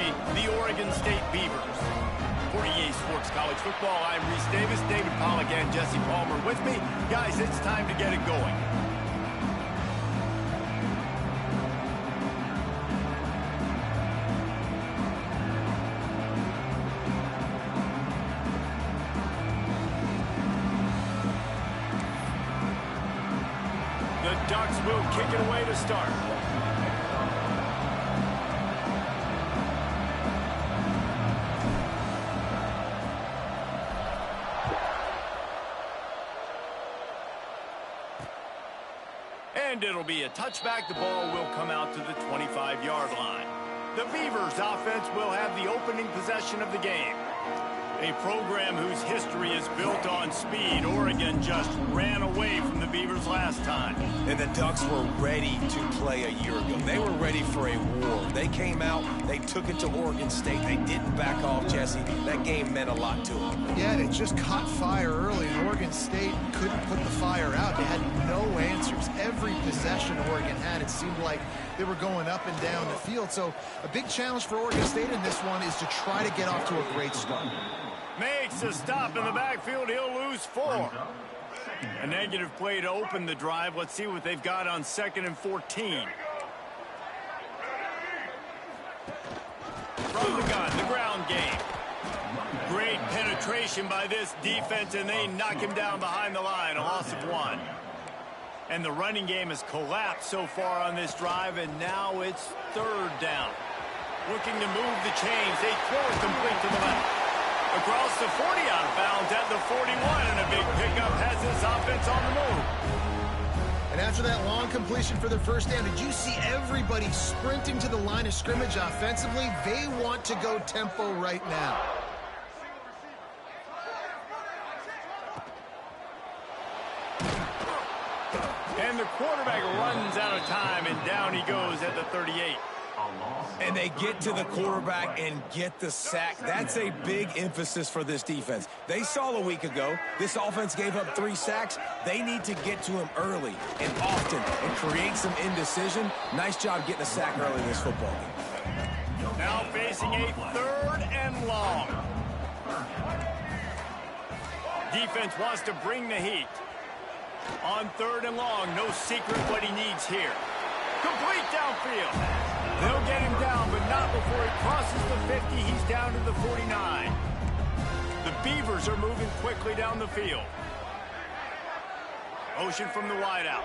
week, the Oregon State Beavers. For EA Sports College Football, I'm Reese Davis, David Pollack, and Jesse Palmer with me. Guys, it's time to get it going. The Ducks will kick it away to start. And it'll be a touchback. The ball will come out to the 25-yard line. The Beavers offense will have the opening possession of the game. A program whose history is built on speed. Oregon just ran away from the Beavers last time. And the Ducks were ready to play a year ago. They were ready for a war. They came out, they took it to Oregon State. They didn't back off, Jesse. That game meant a lot to them. Yeah, they just caught fire early, and Oregon State couldn't put the fire out. They had no answers. Every possession Oregon had, it seemed like they were going up and down the field. So a big challenge for Oregon State in this one is to try to get off to a great start. Makes a stop in the backfield. He'll lose 4. A negative play to open the drive. Let's see what they've got on 2nd and 14. From the gun, the ground game. Great penetration by this defense, and they knock him down behind the line. A loss of 1. And the running game has collapsed so far on this drive, and now it's 3rd down. Looking to move the chains. They throw it complete to the left. Across the 40, out of bounds at the 41, and a big pickup has this offense on the move. And after that long completion for the first down, did you see everybody sprinting to the line of scrimmage offensively? They want to go tempo right now. And the quarterback runs out of time, and down he goes at the 38. And they get to the quarterback and get the sack. That's a big emphasis for this defense. They saw a week ago, this offense gave up 3 sacks. They need to get to him early and often and create some indecision. Nice job getting a sack early in this football game. Now facing a 3rd and long. Defense wants to bring the heat. On 3rd and long, no secret what he needs here. Complete downfield. They'll get him down, but not before he crosses the 50. He's down to the 49. The Beavers are moving quickly down the field. Motion from the wideout.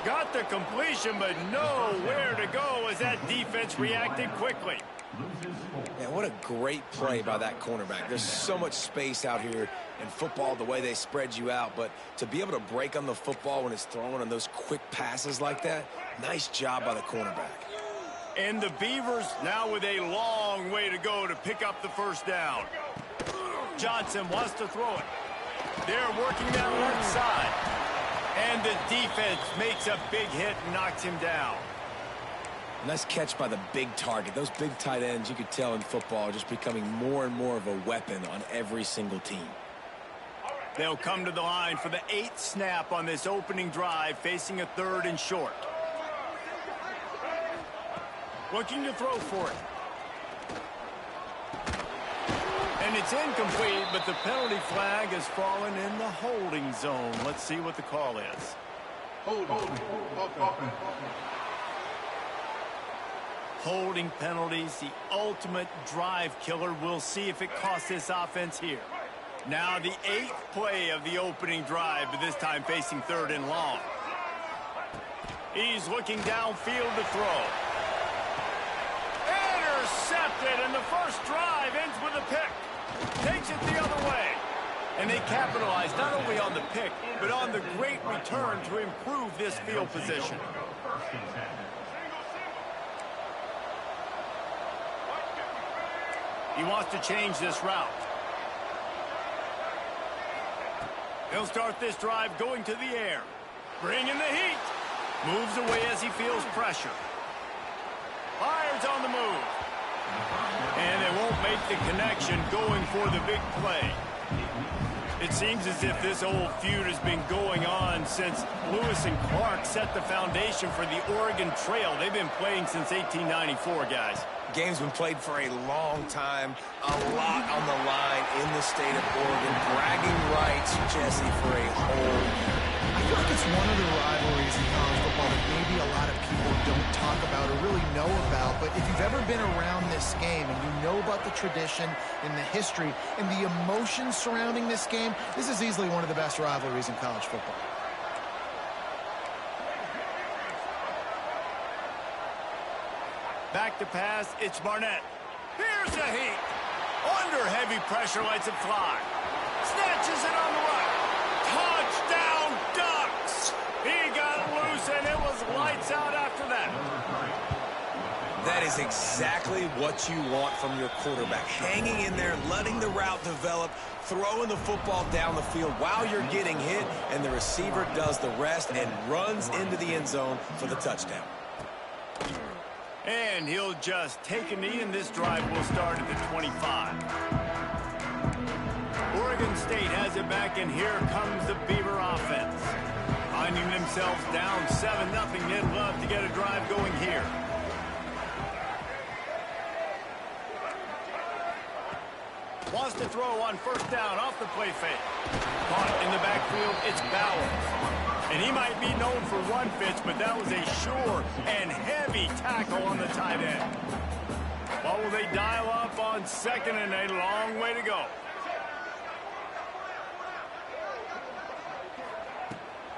Got the completion, but nowhere to go as that defense reacted quickly. Man, what a great play by that cornerback. There's so much space out here in football, the way they spread you out. But to be able to break on the football when it's thrown on those quick passes like that, nice job by the cornerback. And the Beavers now with a long way to go to pick up the first down. Johnson wants to throw it. They're working that left side. And the defense makes a big hit and knocks him down. Nice catch by the big target. Those big tight ends, you could tell in football, are just becoming more and more of a weapon on every single team. They'll come to the line for the 8th snap on this opening drive, facing a 3rd and short. Looking to throw for it. And it's incomplete, but the penalty flag has fallen in the holding zone. Let's see what the call is. Holding penalties, the ultimate drive killer. We'll see if it costs this offense here. Now the 8th play of the opening drive, but this time facing 3rd and long. He's looking downfield to throw. Intercepted, and the first drive ends with a pick. Takes it the other way. And they capitalize not only on the pick, but on the great return to improve this field position. He wants to change this route. He'll start this drive going to the air. Bringing the heat. Moves away as he feels pressure. Fires on the move. And they won't make the connection going for the big play. It seems as if this old feud has been going on since Lewis and Clark set the foundation for the Oregon Trail. They've been playing since 1894, guys. Game's been played for a long time, a lot on the line in the state of Oregon. Bragging rights, Jesse, for a whole year. I feel like it's one of the rivalries in college football that maybe a lot of people don't talk about or really know about. But if you've ever been around this game and you know about the tradition and the history and the emotions surrounding this game, this is easily one of the best rivalries in college football. Back to pass, it's Barnett. Here's the heat. Under heavy pressure, lets it fly. Snatches it on the right. Touchdown, Ducks! He got loose, and it was lights out after that. That is exactly what you want from your quarterback. Hanging in there, letting the route develop, throwing the football down the field while you're getting hit, and the receiver does the rest and runs into the end zone for the touchdown. And he'll just take a knee, and this drive will start at the 25. Oregon State has it back, and here comes the Beaver offense. Finding themselves down 7-0, they'd love to get a drive going here. Wants to throw on first down off the play fake. Caught in the backfield, it's Bowers. And he might be known for run fits, but that was a sure and heavy tackle on the tight end. Well, will they dial up on second and a long way to go?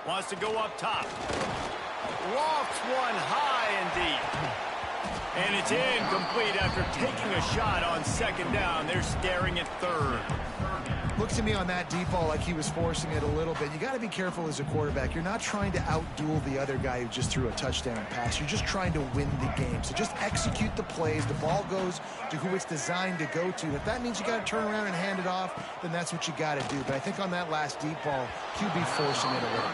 Wants to go up top. Lofts one high and deep. And it's incomplete after taking a shot on second down. They're staring at third. Looks to me on that deep ball like he was forcing it a little bit. You got to be careful as a quarterback. You're not trying to outduel the other guy who just threw a touchdown pass. You're just trying to win the game. So just execute the plays. The ball goes to who it's designed to go to. If that means you got to turn around and hand it off, then that's what you got to do. But I think on that last deep ball, QB forcing it a little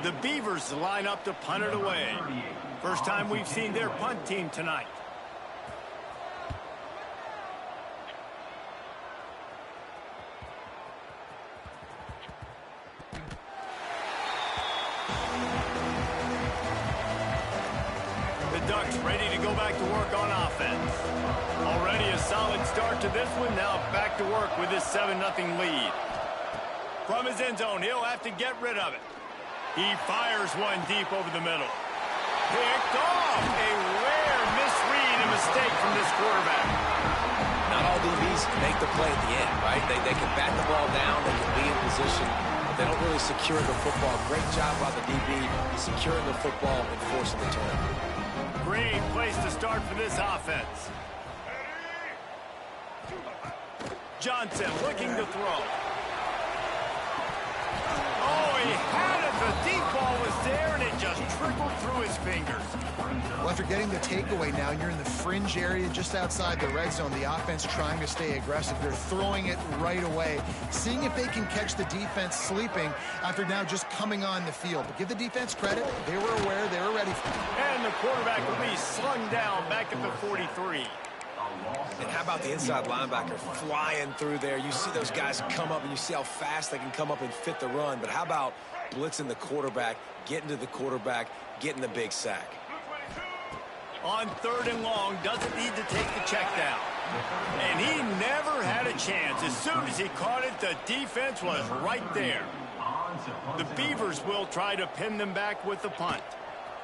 bit. The Beavers line up to punt it away. First time we've seen their punt team tonight. The Ducks ready to go back to work on offense. Already a solid start to this one. Now back to work with this 7-0 lead. From his end zone, he'll have to get rid of it. He fires one deep over the middle. Picked off. A rare misread and mistake from this quarterback. Not all DBs make the play at the end, right? They can bat the ball down, they can be in position, but they don't really secure the football. Great job by the DB securing the football and forcing the turnover. Great place to start for this offense. Johnson looking to throw. Oh, he had it. The deep ball was there, and it just trickled through his fingers. Well, after getting the takeaway now, you're in the fringe area just outside the red zone. The offense trying to stay aggressive. They're throwing it right away, seeing if they can catch the defense sleeping after now just coming on the field. But give the defense credit. They were aware. They were ready. And the quarterback will be slung down back at the 43. And how about the inside linebacker flying through there? You see those guys come up, and you see how fast they can come up and fit the run. But how about blitzing the quarterback, getting to the quarterback, getting the big sack? On third and long, doesn't need to take the check down. And he never had a chance. As soon as he caught it, the defense was right there. The Beavers will try to pin them back with the punt.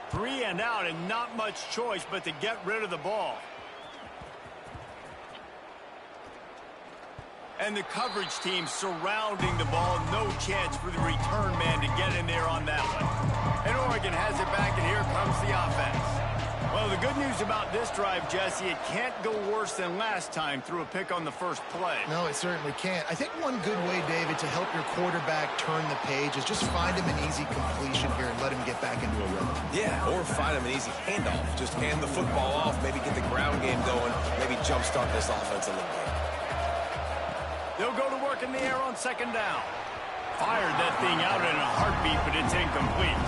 3 and out, and not much choice but to get rid of the ball. And the coverage team surrounding the ball. No chance for the return man to get in there on that one. And Oregon has it back, and here comes the offense. Well, the good news about this drive, Jesse, it can't go worse than last time through a pick on the first play. No, it certainly can't. I think one good way, David, to help your quarterback turn the page is just find him an easy completion here and let him get back into a rhythm. Yeah, or find him an easy handoff. Just hand the football off, maybe get the ground game going, maybe jumpstart this offense a little bit. They'll go to work in the air on second down. Fired that thing out in a heartbeat, but it's incomplete.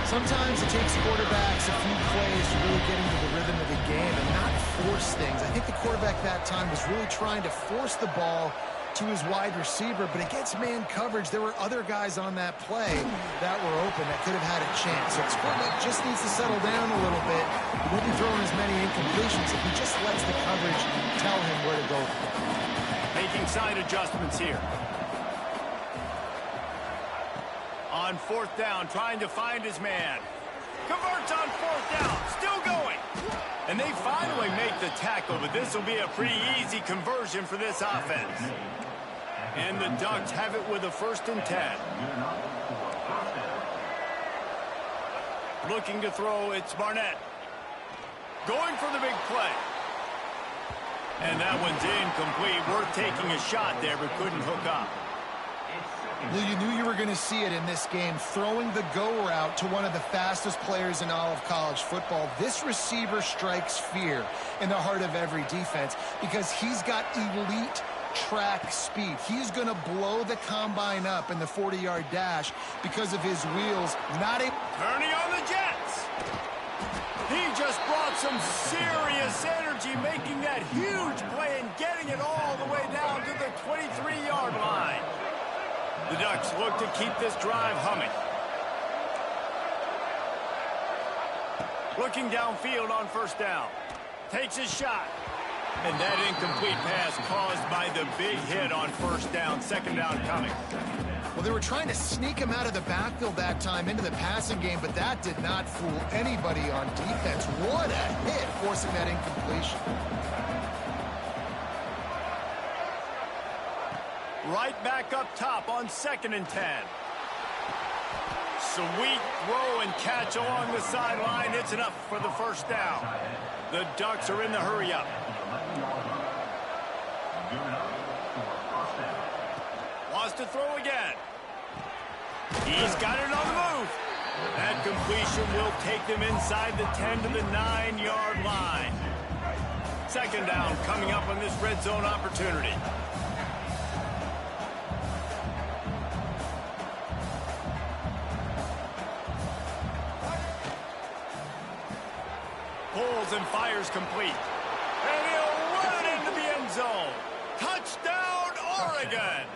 Sometimes it takes quarterbacks a few plays to really get into the rhythm of the game and not force things. I think the quarterback that time was really trying to force the ball to his wide receiver, but against man coverage, there were other guys on that play that were open that could have had a chance. So this quarterback just needs to settle down a little bit. He won't be throwing as many incompletions if he just lets the coverage tell him where to go. Making side adjustments here. On fourth down, trying to find his man. Converts on fourth down, still going. And they finally make the tackle, but this will be a pretty easy conversion for this offense. And the Ducks have it with a 1st and 10. Looking to throw, it's Barnett. Going for the big play. And that one's incomplete. Worth taking a shot there, but couldn't hook up. Lou, you knew you were going to see it in this game, throwing the go route to one of the fastest players in all of college football. This receiver strikes fear in the heart of every defense because he's got elite track speed. He's going to blow the combine up in the 40-yard dash because of his wheels. Turning on the Jets. He just brought some serious energy, making that huge play and getting it all the way down to the 23-yard line. The Ducks look to keep this drive humming. Looking downfield on 1st down. Takes a shot. And that incomplete pass caused by the big hit on 1st down. 2nd down coming. Well, they were trying to sneak him out of the backfield that time into the passing game, but that did not fool anybody on defense. What a hit, forcing that incompletion. Right back up top on 2nd and 10. Sweet throw and catch along the sideline. It's enough for the 1st down. The Ducks are in the hurry-up. Wants to throw again. He's got it on the move. That completion will take them inside the 10 to the 9-yard line. 2nd down coming up on this red zone opportunity. Pulls and fires complete. And he'll run it into the end zone. Touchdown, Oregon.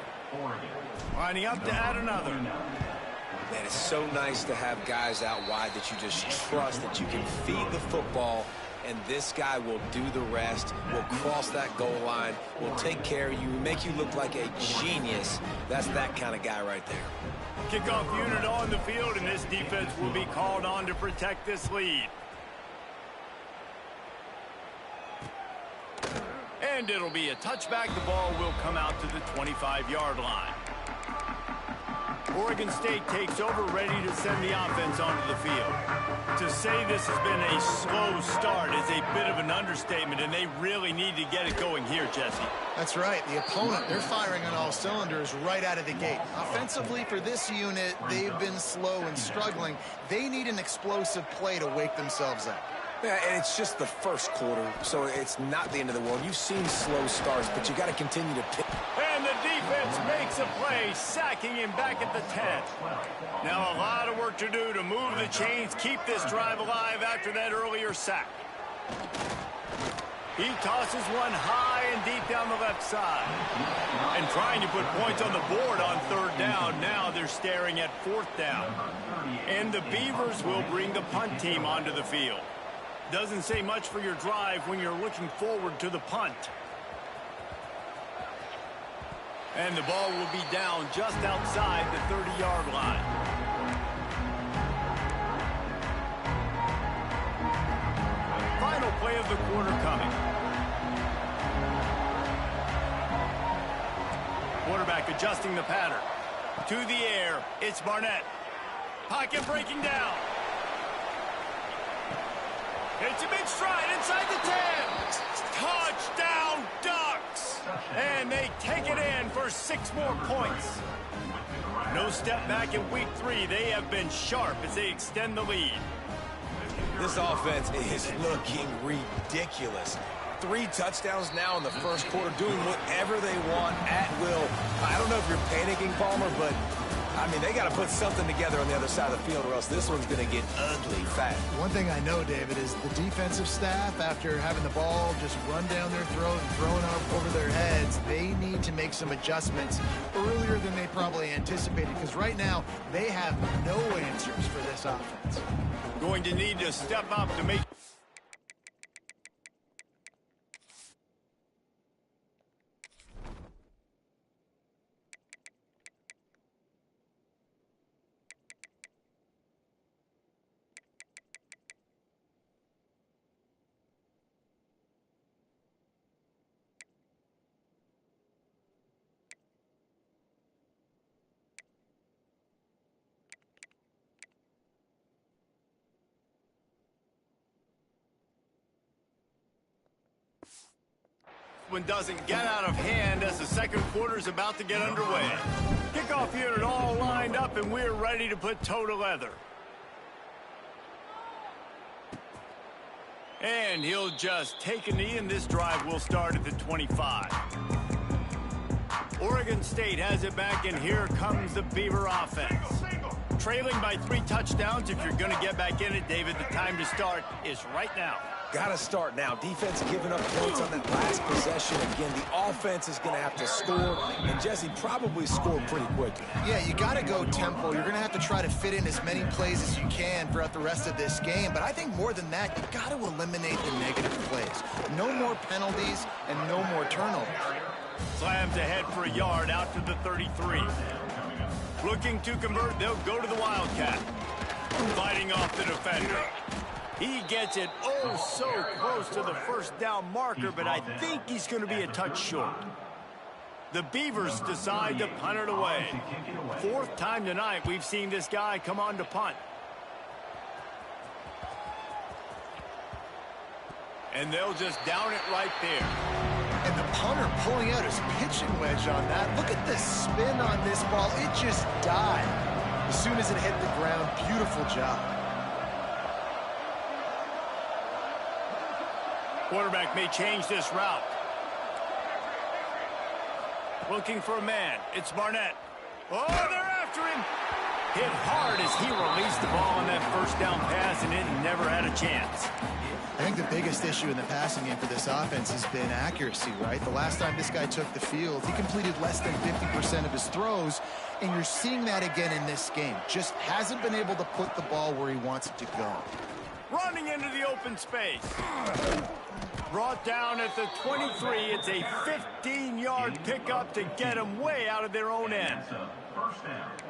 Lining up to add another. Man, it's so nice to have guys out wide that you just trust that you can feed the football, and this guy will do the rest, will cross that goal line, will take care of you, make you look like a genius. That's that kind of guy right there. Kickoff unit on the field, and this defense will be called on to protect this lead. And it'll be a touchback. The ball will come out to the 25-yard line. Oregon State takes over, ready to send the offense onto the field. To say this has been a slow start is a bit of an understatement, and they really need to get it going here, Jesse. That's right. The opponent, they're firing on all cylinders right out of the gate. Offensively, for this unit, they've been slow and struggling. They need an explosive play to wake themselves up. Yeah, and it's just the 1st quarter, so it's not the end of the world. You've seen slow starts, but you got to continue to pick. And the defense makes a play, sacking him back at the 10. Now a lot of work to do to move the chains, keep this drive alive after that earlier sack. He tosses one high and deep down the left side. And trying to put points on the board on 3rd down. Now they're staring at 4th down. And the Beavers will bring the punt team onto the field. Doesn't say much for your drive when you're looking forward to the punt. And the ball will be down just outside the 30-yard line. Final play of the quarter coming. Quarterback adjusting the pattern. To the air, it's Barnett. Pocket breaking down. It's a big stride inside the 10. Touchdown, Ducks. And they take it in for 6 more points. No step back in week 3. They have been sharp as they extend the lead. This offense is looking ridiculous. 3 touchdowns now in the 1st quarter, doing whatever they want at will. I don't know if you're panicking, Palmer, but I mean, they got to put something together on the other side of the field or else this one's going to get ugly fast. One thing I know, David, is the defensive staff, after having the ball just run down their throat and thrown up over their heads, they need to make some adjustments earlier than they probably anticipated, because right now they have no answers for this offense. Going to need to step up to make... One doesn't get out of hand as the second quarter is about to get underway. Kickoff unit all lined up, and we're ready to put toe to leather. And he'll just take a knee, and this drive will start at the 25. Oregon State has it back, and here comes the Beaver offense. Trailing by 3 touchdowns. If you're going to get back in it, David, the time to start is right now. Got to start now. Defense giving up points on that last possession. Again, the offense is going to have to score, and Jesse probably scored pretty quickly. Yeah, you got to go tempo. You're going to have to try to fit in as many plays as you can throughout the rest of this game. But I think more than that, you got to eliminate the negative plays. No more penalties and no more turnovers. Slams ahead for a yard out to the 33. Looking to convert, they'll go to the Wildcat. Fighting off the defender. He gets it oh so close to the first down marker, but I think he's going to be a touch short. The Beavers decide to punt it away. 4th time tonight we've seen this guy come on to punt. And they'll just down it right there. And the punter pulling out his pitching wedge on that. Look at the spin on this ball. It just died as soon as it hit the ground. Beautiful job. Quarterback may change this route. Looking for a man. It's Barnett. Oh, they're after him. Hit hard as he released the ball on that first down pass, and it never had a chance. I think the biggest issue in the passing game for this offense has been accuracy, right? The last time this guy took the field, he completed less than 50% of his throws, and you're seeing that again in this game. Just hasn't been able to put the ball where he wants it to go. Running into the open space. Brought down at the 23. It's a 15-yard pickup to get them way out of their own end.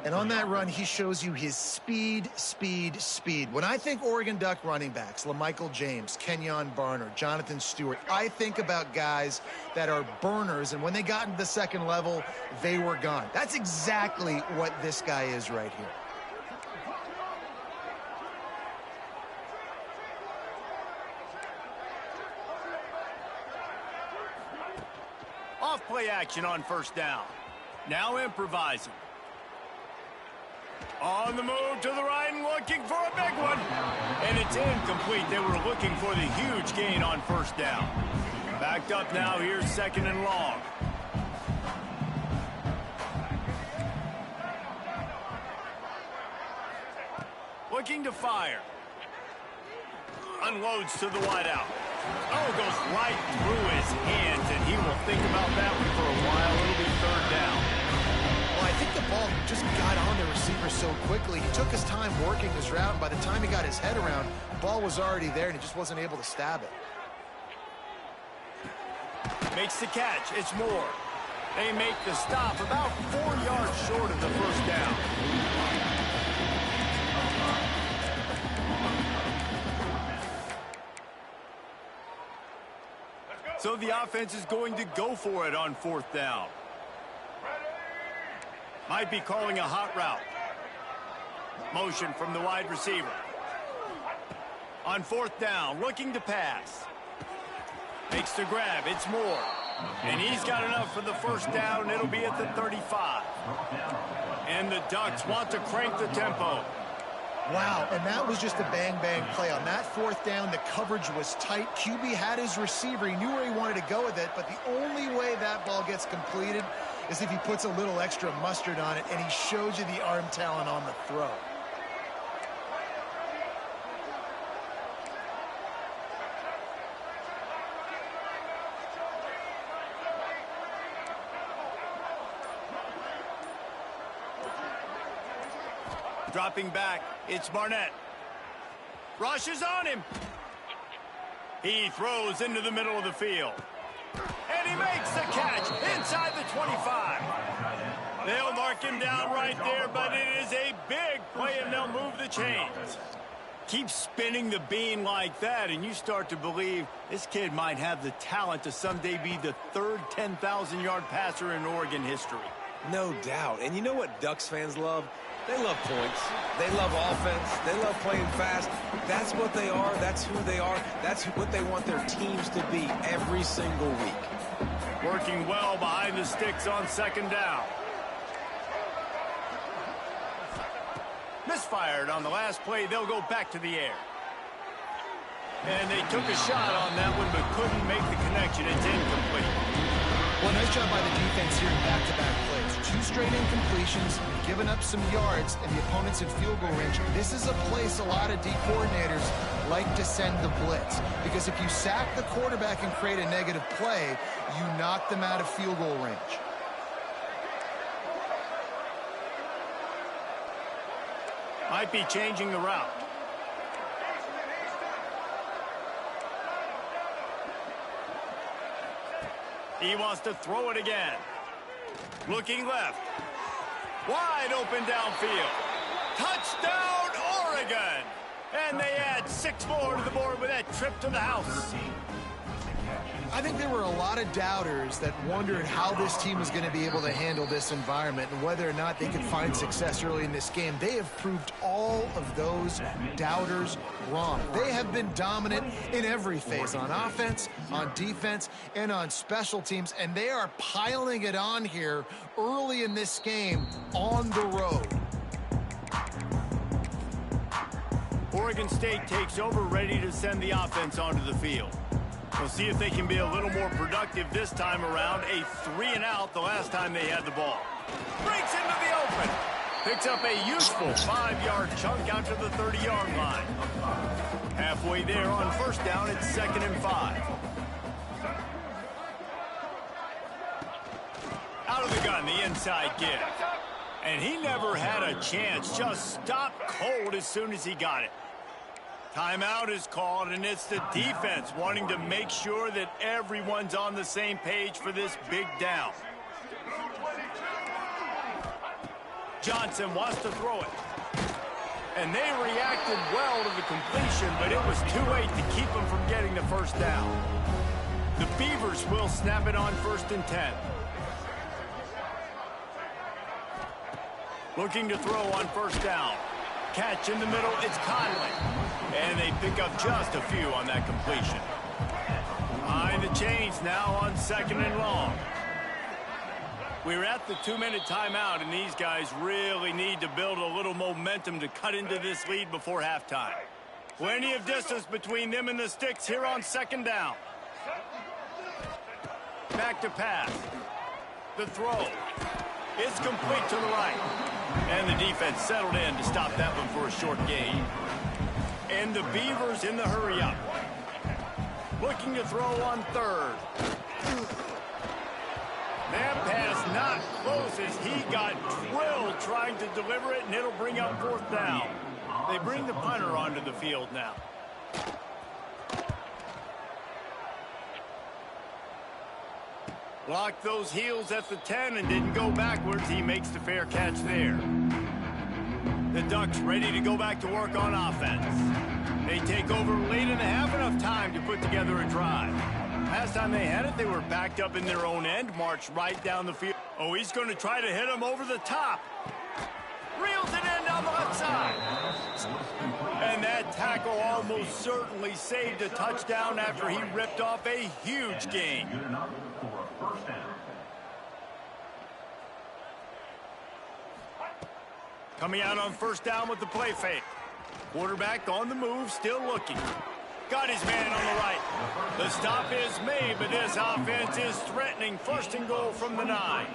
And on that run, he shows you his speed, speed, speed. When I think Oregon Duck running backs, LaMichael James, Kenyon Barner, Jonathan Stewart, I think about guys that are burners, and when they got into the second level, they were gone. That's exactly what this guy is right here. Off-play action on first down. Now improvising. On the move to the right and looking for a big one. And it's incomplete. They were looking for the huge gain on first down. Backed up now. Here's 2nd and long. Looking to fire. Unloads to the wideout. Oh, goes right through his hands, and he will think about that one for a while. It'll be 3rd down. Well, I think the ball just got on the receiver so quickly. He took his time working his route, and by the time he got his head around, the ball was already there, and he just wasn't able to stab it. Makes the catch. It's Moore. They make the stop about 4 yards short of the first down. So the offense is going to go for it on 4th down. Might be calling a hot route. Motion from the wide receiver. On 4th down, looking to pass. Makes the grab. It's Moore. And he's got enough for the first down. It'll be at the 35. And the Ducks want to crank the tempo. Wow, and that was just a bang-bang play. On that 4th down, the coverage was tight. QB had his receiver. He knew where he wanted to go with it, but the only way that ball gets completed is if he puts a little extra mustard on it, and he shows you the arm talent on the throw. Dropping back, it's Barnett. Rushes on him. He throws into the middle of the field. And he makes the catch inside the 25. They'll mark him down right there, but it is a big play, and they'll move the chains. Keep spinning the bean like that, and you start to believe this kid might have the talent to someday be the third 10,000-yard passer in Oregon history. No doubt. And you know what Ducks fans love? They love points. They love offense. They love playing fast. That's what they are. That's who they are. That's what they want their teams to be every single week. Working well behind the sticks on second down. Misfired on the last play. They'll go back to the air. And they took a shot on that one, but couldn't make the connection. It's incomplete. Well, nice job by the defense here in back-to-back plays. 2 straight incompletions, giving up some yards, and the opponent's in field goal range. This is a place a lot of D coordinators like to send the blitz, because if you sack the quarterback and create a negative play, you knock them out of field goal range. Might be changing the route. He wants to throw it again. Looking left. Wide open downfield. Touchdown, Oregon! And they add 6 more to the board with that trip to the house. I think there were a lot of doubters that wondered how this team was going to be able to handle this environment and whether or not they could find success early in this game. They have proved all of those doubters wrong. They have been dominant in every phase, on offense, on defense, and on special teams, and they are piling it on here early in this game on the road. Oregon State takes over, ready to send the offense onto the field. We'll see if they can be a little more productive this time around. A 3-and-out the last time they had the ball. Breaks into the open. Picks up a useful 5-yard chunk out to the 30-yard line. Halfway there on first down, it's 2nd and 5. Out of the gun, the inside give. And he never had a chance. Just stopped cold as soon as he got it. Timeout is called, and it's the defense wanting to make sure that everyone's on the same page for this big down. Johnson wants to throw it. And they reacted well to the completion, but it was too late to keep them from getting the first down. The Beavers will snap it on 1st and 10. Looking to throw on first down. Catch in the middle, it's Conley. And they pick up just a few on that completion. Behind the chains now on 2nd and long. We're at the 2-minute timeout, and these guys really need to build a little momentum to cut into this lead before halftime. Plenty of distance between them and the sticks here on 2nd down. Back to pass. The throw. It's complete to the right. And the defense settled in to stop that one for a short gain. And the Beavers in the hurry-up. Looking to throw on 3rd. That pass not close as he got drilled trying to deliver it, and it'll bring up 4th down. They bring the punter onto the field now. Blocked those heels at the 10 and didn't go backwards. He makes the fair catch there. The Ducks ready to go back to work on offense. They take over late in the half, enough time to put together a drive. Last time they had it, they were backed up in their own end, marched right down the field. Oh, he's going to try to hit him over the top. Reels it in down the left side. And that tackle almost certainly saved a touchdown after he ripped off a huge gain. Coming out on first down with the play fake. Quarterback on the move, still looking. Got his man on the right. The stop is made, but this offense is threatening. 1st and goal from the 9.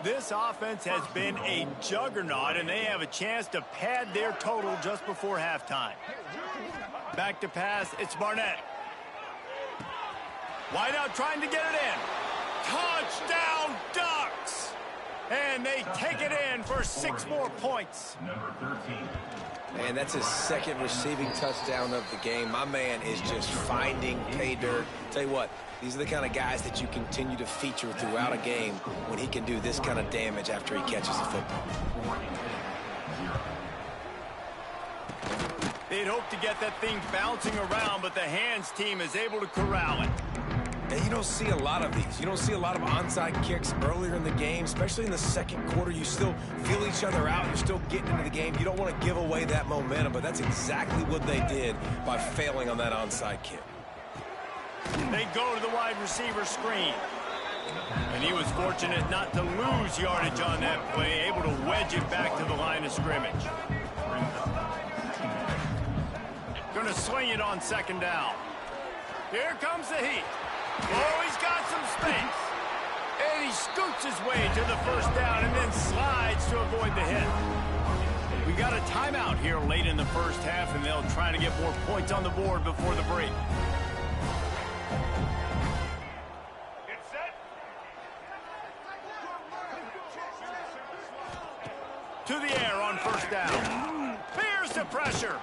This offense has been a juggernaut, and they have a chance to pad their total just before halftime. Back to pass, it's Barnett. Wide out trying to get it in. Touchdown, Ducks! And and they take it in for 6 more points. And that's his second receiving touchdown of the game. My man is just finding pay dirt. Tell you what, these are the kind of guys that you continue to feature throughout a game when he can do this kind of damage after he catches the football. They'd hope to get that thing bouncing around, but the hands team is able to corral it. And you don't see a lot of these. You don't see a lot of onside kicks earlier in the game, especially in the second quarter. You still feel each other out. You're still getting into the game. You don't want to give away that momentum, but that's exactly what they did by failing on that onside kick. They go to the wide receiver screen. And he was fortunate not to lose yardage on that play, able to wedge it back to the line of scrimmage. Going to swing it on 2nd down. Here comes the heat. Oh, he's got some space. And he scoots his way to the 1st down and then slides to avoid the hit. We got a timeout here late in the 1st half, and they'll try to get more points on the board before the break. To the air on 1st down. Here's the pressure.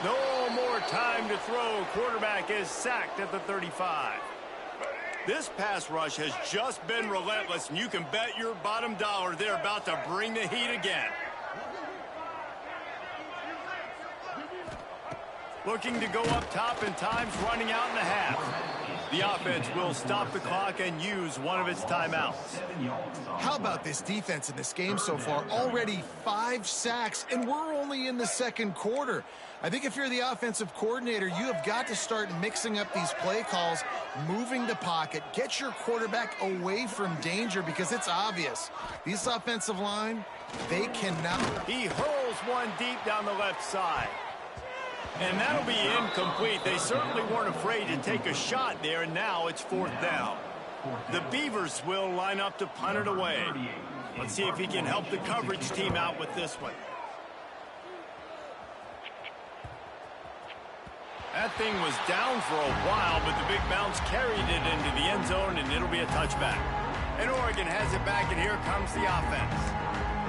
No more time to throw. Quarterback is sacked at the 35. This pass rush has just been relentless, and you can bet your bottom dollar they're about to bring the heat again. Looking to go up top, and time's running out in the half. The offense will stop the clock and use one of its timeouts. How about this defense in this game so far? Already 5 sacks, and we're only in the 2nd quarter. I think if you're the offensive coordinator, you have got to start mixing up these play calls, moving the pocket, get your quarterback away from danger, because it's obvious. These offensive line, they cannot. He hurls one deep down the left side. And that'll be incomplete. They certainly weren't afraid to take a shot there, and now it's 4th down. The Beavers will line up to punt it away. Let's see if he can help the coverage team out with this one. That thing was down for a while, but the big bounce carried it into the end zone, and it'll be a touchback. And Oregon has it back, and here comes the offense.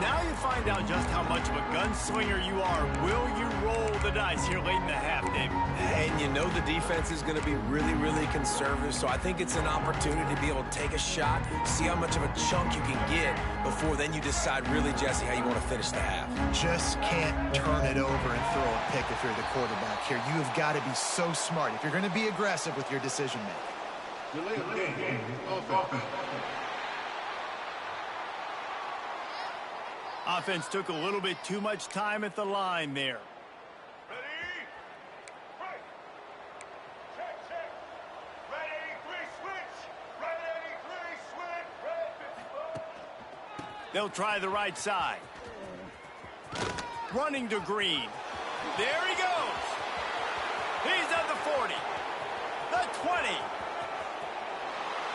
Now you find out just how much of a gunslinger you are. Will you roll the dice here late in the half, David? And you know the defense is going to be really, really conservative, so I think it's an opportunity to be able to take a shot, see how much of a chunk you can get before then you decide really, Jesse, how you want to finish the half. Just can't turn it over and throw a pick if you're the quarterback here. You have got to be so smart if you're going to be aggressive with your decision-making. Offense took a little bit too much time at the line there. Ready? Right. Check. Ready, 3, switch. Ready, 3, switch. Ready. They'll try the right side. Running to Green. There he goes. He's at the 40. The 20.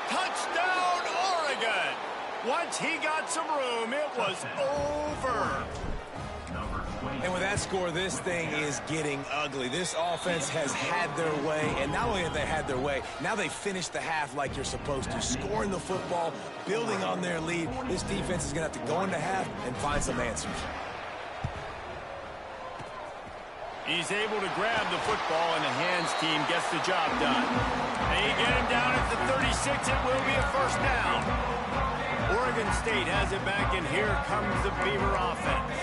Touchdown, Oregon. Once he got some room, it was over. And with that score, this thing is getting ugly. This offense has had their way, and not only have they had their way, now they finished the half like you're supposed to, scoring the football, building on their lead. This defense is going to have to go into half and find some answers. He's able to grab the football, and the hands team gets the job done. They get him down at the 36. It will be a 1st down. Oregon State has it back, and here comes the Beaver offense.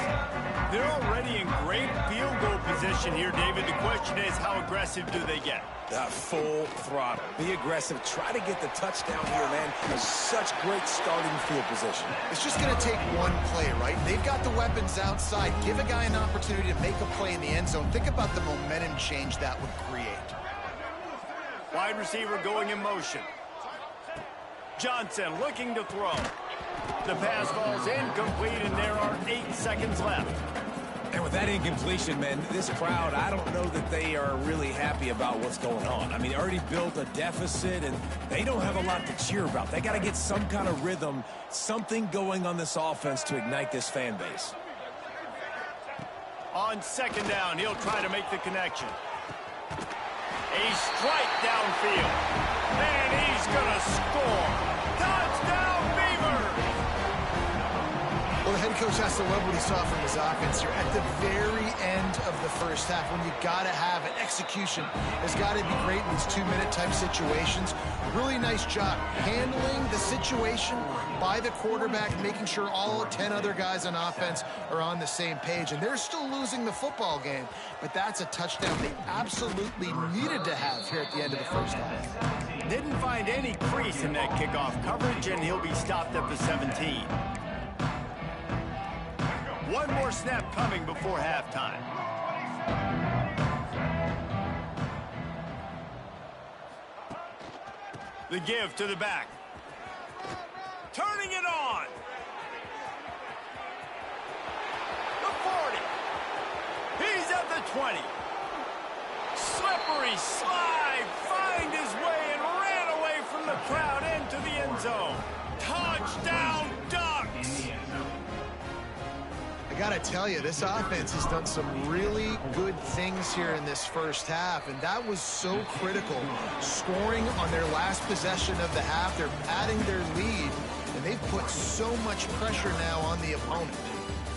They're already in great field goal position here, David. The question is, how aggressive do they get? Full throttle. Be aggressive. Try to get the touchdown here, man. Such great starting field position. It's just going to take one play, right? They've got the weapons outside. Give a guy an opportunity to make a play in the end zone. Think about the momentum change that would create. Wide receiver going in motion. Johnson looking to throw. The pass falls incomplete, and there are 8 seconds left. And with that incompletion, man, this crowd, I don't know that they are really happy about what's going on. I mean, they already built a deficit, and they don't have a lot to cheer about. They got to get some kind of rhythm, something going on this offense to ignite this fan base. On 2nd down, he'll try to make the connection. A strike downfield. And he's going to score. Touchdown, Beavers! Coach has to love what he saw from his offense here at the very end of the first half, when you got to have it. Execution has got to be great in these 2-minute type situations. Really nice job handling the situation by the quarterback, making sure all 10 other guys on offense are on the same page. And they're still losing the football game, but that's a touchdown they absolutely needed to have here at the end of the first half. Didn't find any crease in that kickoff coverage, and he'll be stopped at the 17. One more snap coming before halftime. The give to the back. Turning it on. The 40. He's at the 20. Slippery slide. Find his way and ran away from the crowd into the end zone. Touchdown Ducks. I got to tell you, this offense has done some really good things here in this first half, and that was so critical. Scoring on their last possession of the half, they're adding their lead, and they've put so much pressure now on the opponent.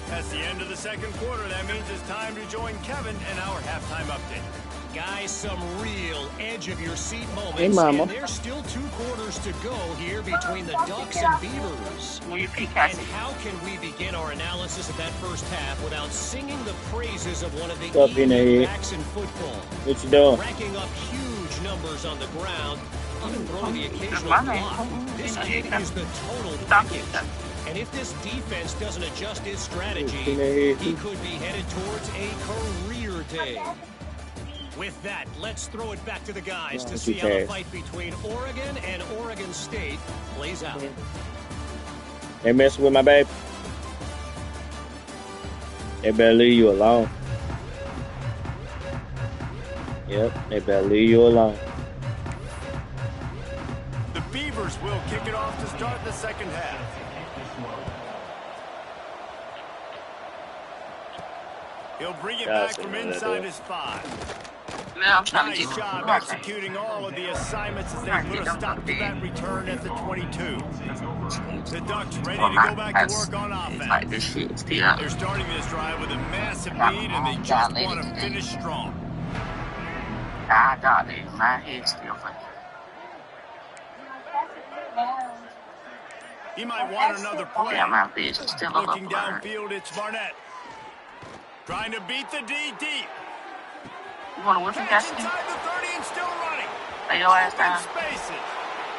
That's the end of the second quarter. That means it's time to join Kevin and our halftime update. Guys, some real edge-of-your-seat moments, Hey, Mama. and there's still 2 quarters to go here between the Ducks and Beavers. And how can we begin our analysis of that first half without singing the praises of one of the What's up, elite Nate? backs in football? What you doing? Racking up huge numbers on the ground, even throwing the occasional block. This kid is the total package. And if this defense doesn't adjust its strategy, he could be headed towards a career day. With that, let's throw it back to the guys to see how the fight between Oregon and Oregon State plays out. They messing with my baby. They better leave you alone. Yep, they better leave you alone. The Beavers will kick it off to start the second half. He'll bring it back from inside his 5. Nice job executing all of the assignments as they put a stop to that return at the 22. The Ducks ready to go back to work on offense. They're starting this drive with a massive lead, and they just want to finish strong. He might want another play. Looking downfield, it's Barnett. Trying to beat the D deep. Catch inside the 30 and still running. Open spaces.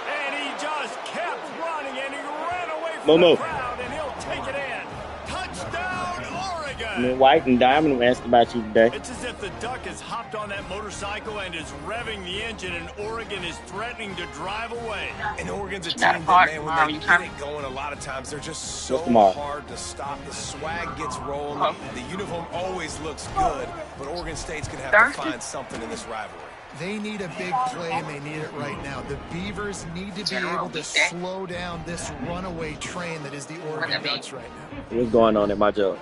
And he just kept running, and he ran away from the crowd, and he'll take it in. Touchdown, Oregon. White and Diamond asked about you today. It's as if the Duck has hopped on that motorcycle and is revving the engine, and Oregon is threatening to drive away. And Oregon's a team that, man, when they get it going, a lot of times they're just so hard to stop. The swag gets rolling. The uniform always looks good, but Oregon State's going to have to find something in this rivalry. They need a big play, and they need it right now. The Beavers need to be able to slow down this runaway train that is the Oregon Ducks right now. What's going on in my job?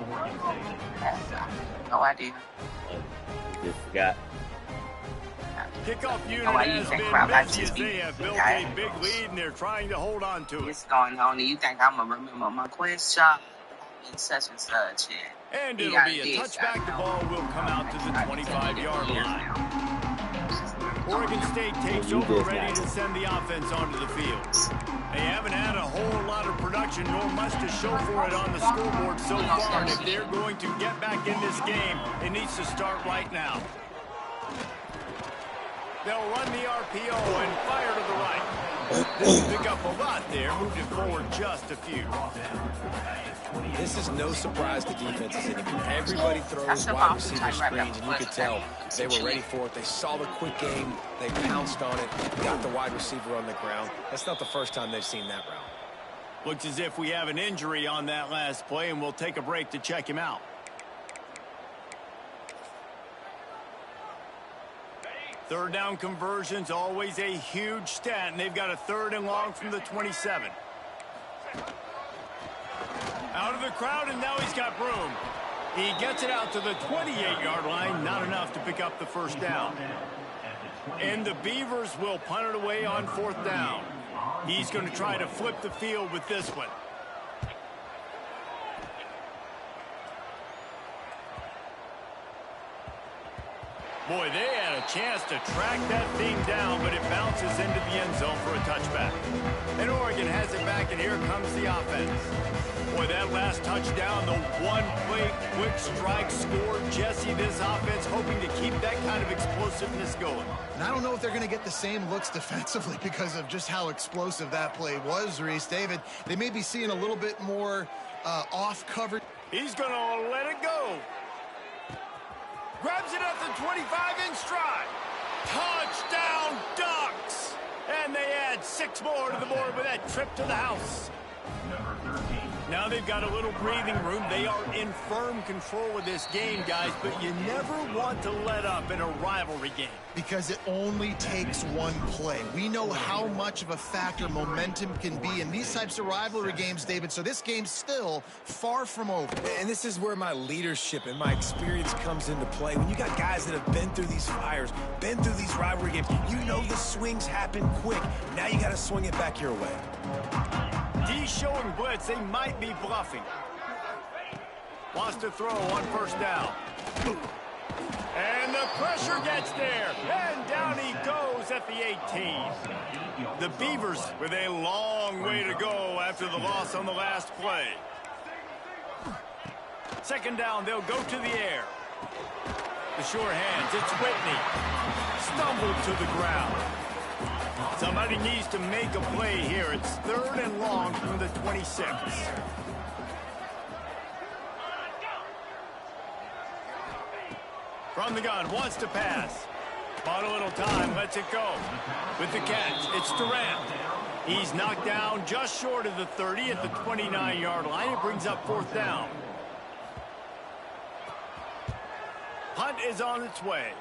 No idea. Just forgot. Kickoff unit has been busy as they have built a big lead, and they're trying to hold on to it. What's going on? You think I'm going to remember my question? Such and such. And it'll be a touchback. The ball will come out to the 25-yard line. Oregon State takes over, ready to send the offense onto the field. They haven't had a whole lot of production, nor much to show for it on the scoreboard so far. And if they're going to get back in this game, it needs to start right now. They'll run the RPO and fire to the right. This will pick up a lot there, moved it forward just a few. This is no surprise to defenses anymore. Everybody throws wide receiver screens, and you could tell they were ready for it. They saw the quick game. They pounced on it, got the wide receiver on the ground. That's not the first time they've seen that route. Looks as if we have an injury on that last play, and we'll take a break to check him out. Third down conversions, always a huge stat, and they've got a 3rd and long from the 27. Out of the crowd, and now he's got room. He gets it out to the 28-yard line, not enough to pick up the first down. And the Beavers will punt it away on 4th down. He's going to try to flip the field with this one. Boy, they had a chance to track that thing down, but it bounces into the end zone for a touchback. And Oregon has it back, and here comes the offense. Boy, that last touchdown, the one-play quick strike score. Jesse, this offense hoping to keep that kind of explosiveness going. And I don't know if they're going to get the same looks defensively because of just how explosive that play was, Reese. David, they may be seeing a little bit more off coverage. He's going to let it go. Grabs it at the 25 in stride. Touchdown Ducks! And they add 6 more to the board with that trip to the house. Now they've got a little breathing room. They are in firm control of this game, guys, but you never want to let up in a rivalry game. Because it only takes one play. We know how much of a factor momentum can be in these types of rivalry games, David, so this game's still far from over. And this is where my leadership and my experience comes into play. When you got guys that have been through these fires, been through these rivalry games, you know the swings happen quick. Now you got to swing it back your way. D showing blitz. They might be bluffing. Wants to throw on first down. And the pressure gets there. And down he goes at the 18. The Beavers with a long way to go after the loss on the last play. Second down, they'll go to the air. The sure hands, it's Whitney. Stumbled to the ground. Somebody needs to make a play here. It's 3rd and long from the 26. From the gun, wants to pass. Bought a little time, lets it go. With the catch, it's Durant. He's knocked down just short of the 30 at the 29-yard line. It brings up 4th down. Hunt is on its way.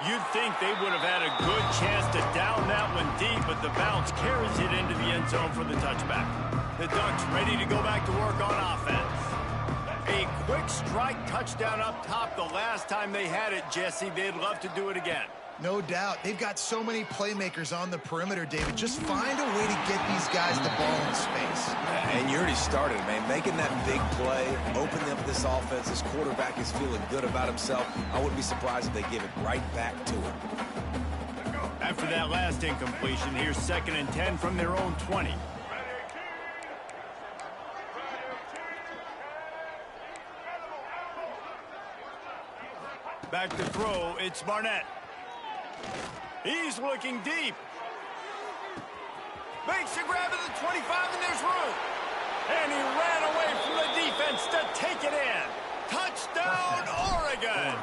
You'd think they would have had a good chance to down that one deep, but the bounce carries it into the end zone for the touchback. The Ducks ready to go back to work on offense. A quick strike touchdown up top the last time they had it, Jesse. They'd love to do it again. No doubt. They've got so many playmakers on the perimeter, David. Just find a way to get these guys the ball in space. And you already started, man. Making that big play, opening up this offense. This quarterback is feeling good about himself. I wouldn't be surprised if they give it right back to him. After that last incompletion, here's 2nd and 10 from their own 20. Back to throw, it's Barnett. He's looking deep. Makes a grab at the 25, and there's room. And he ran away from the defense to take it in. Touchdown, Oregon!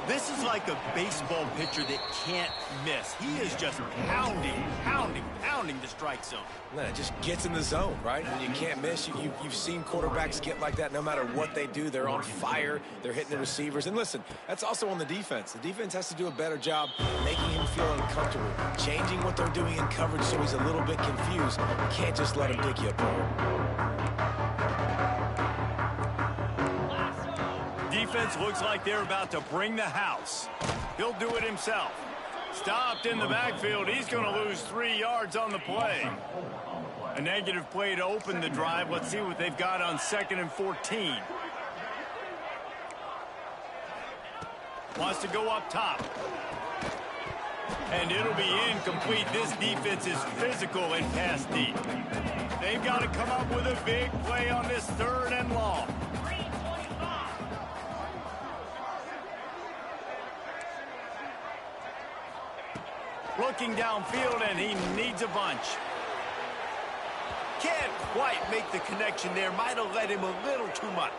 This is like a baseball pitcher that can't miss. He is just pounding the strike zone. Man, it just gets in the zone, right? When you can't miss, you've seen quarterbacks get like that no matter what they do. They're on fire. They're hitting the receivers. And listen, that's also on the defense. The defense has to do a better job making him feel uncomfortable, changing what they're doing in coverage so he's a little bit confused. You can't just let him pick you apart. Defense looks like they're about to bring the house. He'll do it himself. Stopped in the backfield. He's going to lose 3 yards on the play. A negative play to open the drive. Let's see what they've got on 2nd and 14. Wants to go up top. And it'll be incomplete. This defense is physical and pass deep. They've got to come up with a big play on this 3rd and long. Looking downfield, and he needs a bunch. Can't quite make the connection there. Might have let him a little too much.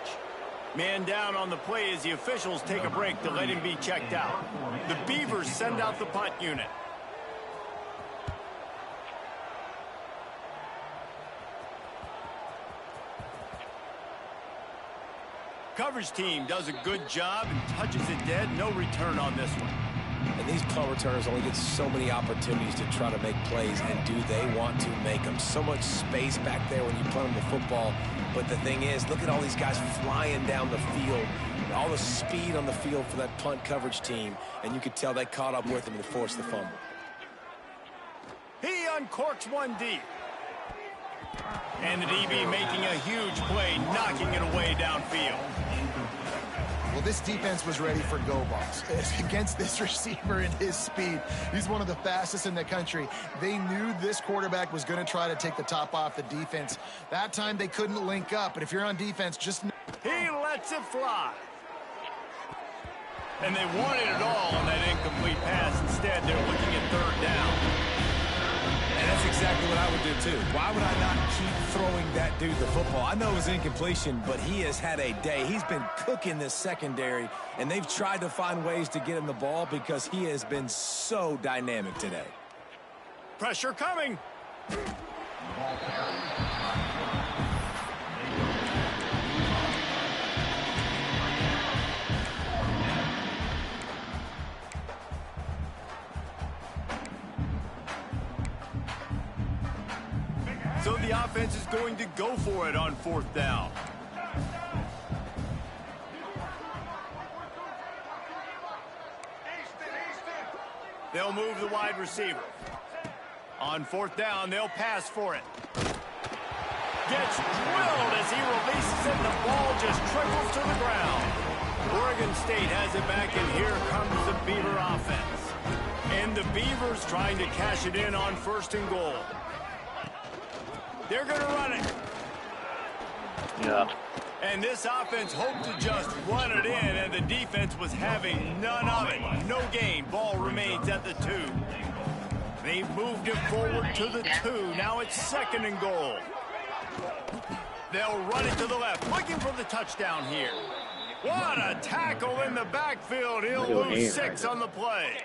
Man down on the play as the officials take a break to let him be checked out. The Beavers send out the punt unit. Coverage team does a good job and touches it dead. No return on this one. And these punt returners only get so many opportunities to try to make plays, and do they want to make them? So much space back there when you punt them the football. But the thing is, look at all these guys flying down the field, all the speed on the field for that punt coverage team, and you could tell they caught up with him to force the fumble. He uncorks one deep. And the DB making a huge play, knocking it away downfield. Well, this defense was ready for go balls. Against this receiver and his speed, he's one of the fastest in the country. They knew this quarterback was going to try to take the top off the defense. That time they couldn't link up, but if you're on defense, just... He lets it fly. And they wanted it all on that incomplete pass. Instead, they're looking at third down. And that's exactly what I would do, too. Why would I not keep throwing that dude the football? I know it was incompletion, but he has had a day. He's been cooking this secondary, and they've tried to find ways to get him the ball because he has been so dynamic today. Pressure coming. So the offense is going to go for it on fourth down. They'll move the wide receiver. On fourth down, they'll pass for it. Gets drilled as he releases it, and the ball just trickles to the ground. Oregon State has it back, and here comes the Beaver offense. And the Beavers trying to cash it in on first and goal. They're going to run it. Yeah. And this offense hoped to just run it in, and the defense was having none of it. No gain. Ball remains at the 2. They moved it forward to the 2. Now it's second and goal. They'll run it to the left, looking for the touchdown here. What a tackle in the backfield. He'll lose 6 on the play.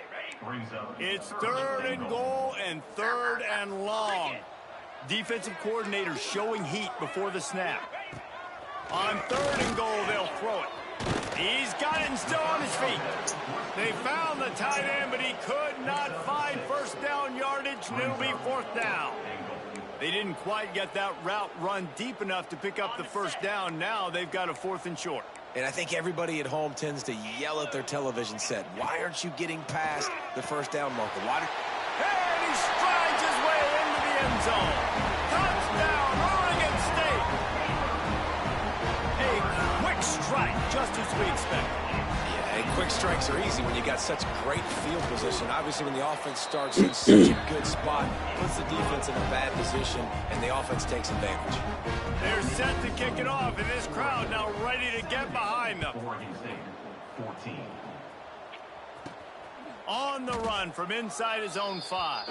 It's third and goal and third and long. Defensive coordinator showing heat before the snap. On third and goal, they'll throw it. He's got it and still on his feet. They found the tight end, but he could not find first down yardage, and it'll be fourth down. They didn't quite get that route run deep enough to pick up the first down. Now they've got a 4th and short. And I think everybody at home tends to yell at their television set, why aren't you getting past the first down marker? Why? And he strides his way into the end zone. Touchdown, Oregon State. A quick strike, just as we expected. Yeah, and quick strikes are easy when you got such great field position. Obviously, when the offense starts in such a good spot, puts the defense in a bad position, and the offense takes advantage. They're set to kick it off, and this crowd now ready to get behind them. Oregon State, 14. On the run from inside his own 5.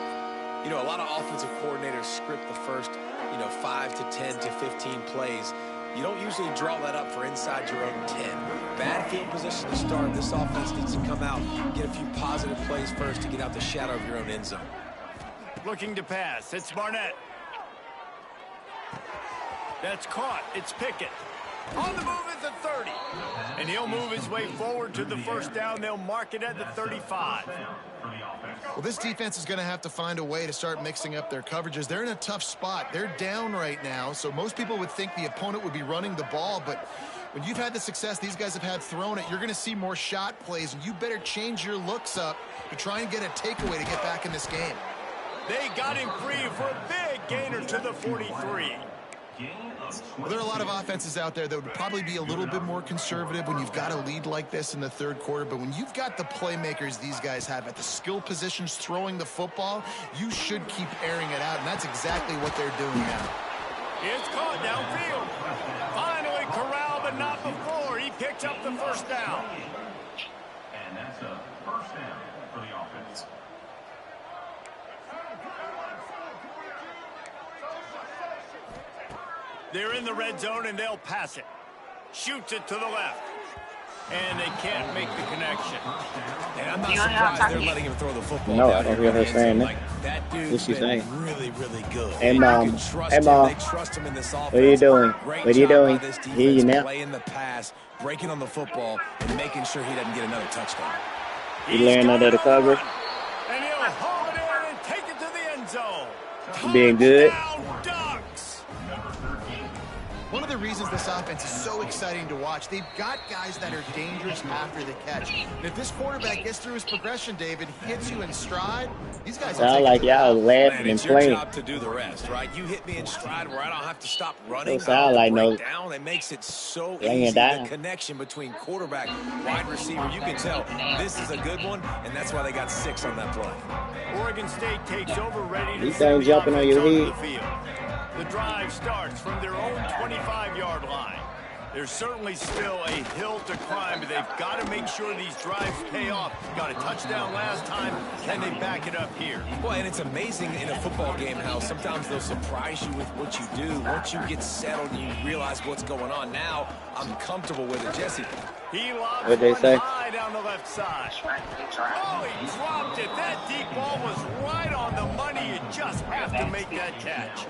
You know, a lot of offensive coordinators script the first, 5 to 10 to 15 plays. You don't usually draw that up for inside your own 10. Bad field position to start. This offense needs to come out, get a few positive plays first to get out the shadow of your own end zone. Looking to pass. It's Barnett. That's caught. It's Pickett. On the move at the 30. And he'll move his way forward to the first down. They'll mark it at the 35. Well, this defense is going to have to find a way to start mixing up their coverages. They're in a tough spot. They're down right now, so most people would think the opponent would be running the ball, but when you've had the success these guys have had throwing it, you're going to see more shot plays, and you better change your looks up to try and get a takeaway to get back in this game. They got him free for a big gainer to the 43. Well, there are a lot of offenses out there that would probably be a little bit more conservative when you've got a lead like this in the third quarter. But when you've got the playmakers these guys have at the skill positions throwing the football, you should keep airing it out. And that's exactly what they're doing now. It's caught downfield. Finally corralled, but not before. He picks up the first down. And that's a first down for the offense. They're in the red zone, and they'll pass it. Shoots it to the left. And they can't make the connection. And I'm not surprised they're letting him throw the football. No, down I don't here hear her in the end saying zone. that. That dude's What's she been saying? really, really good. Hey, You Mom. can trust Hey, him. Mom. They trust him in this offense. What are you doing? Great What are you job doing? by this defense, Hear you now. playing the pass, breaking on the football, and making sure he doesn't get another touchdown. You laying under the cover? And he'll hold it in and take it to the end zone. Being good. Touchdown, Ducks. One of the reasons this offense is so exciting to watch, they've got guys that are dangerous after the catch. And if this quarterback gets through his progression, David, hits you in stride, these guys will Sound take like y'all laughing and It's your playing. job to do the rest, right? You hit me in stride where I don't have to stop running. Don't sound like no down. It makes it so laying easy. down. The connection between quarterback, wide receiver. You can tell this is a good one, and that's why they got 6 on that play. Oregon State takes over, ready to These send things the jumping on offense your onto head. the field. The drive starts from their own 25-yard line. There's certainly still a hill to climb, but they've got to make sure these drives pay off. Got a touchdown last time. Can they back it up here? Well, and it's amazing in a football game how sometimes they'll surprise you with what you do. Once you get settled and you realize what's going on, now I'm comfortable with it. Jesse. He lobs What'd they one say? high down the left side. Oh, he dropped it. That deep ball was right on the money. You just have to make that catch.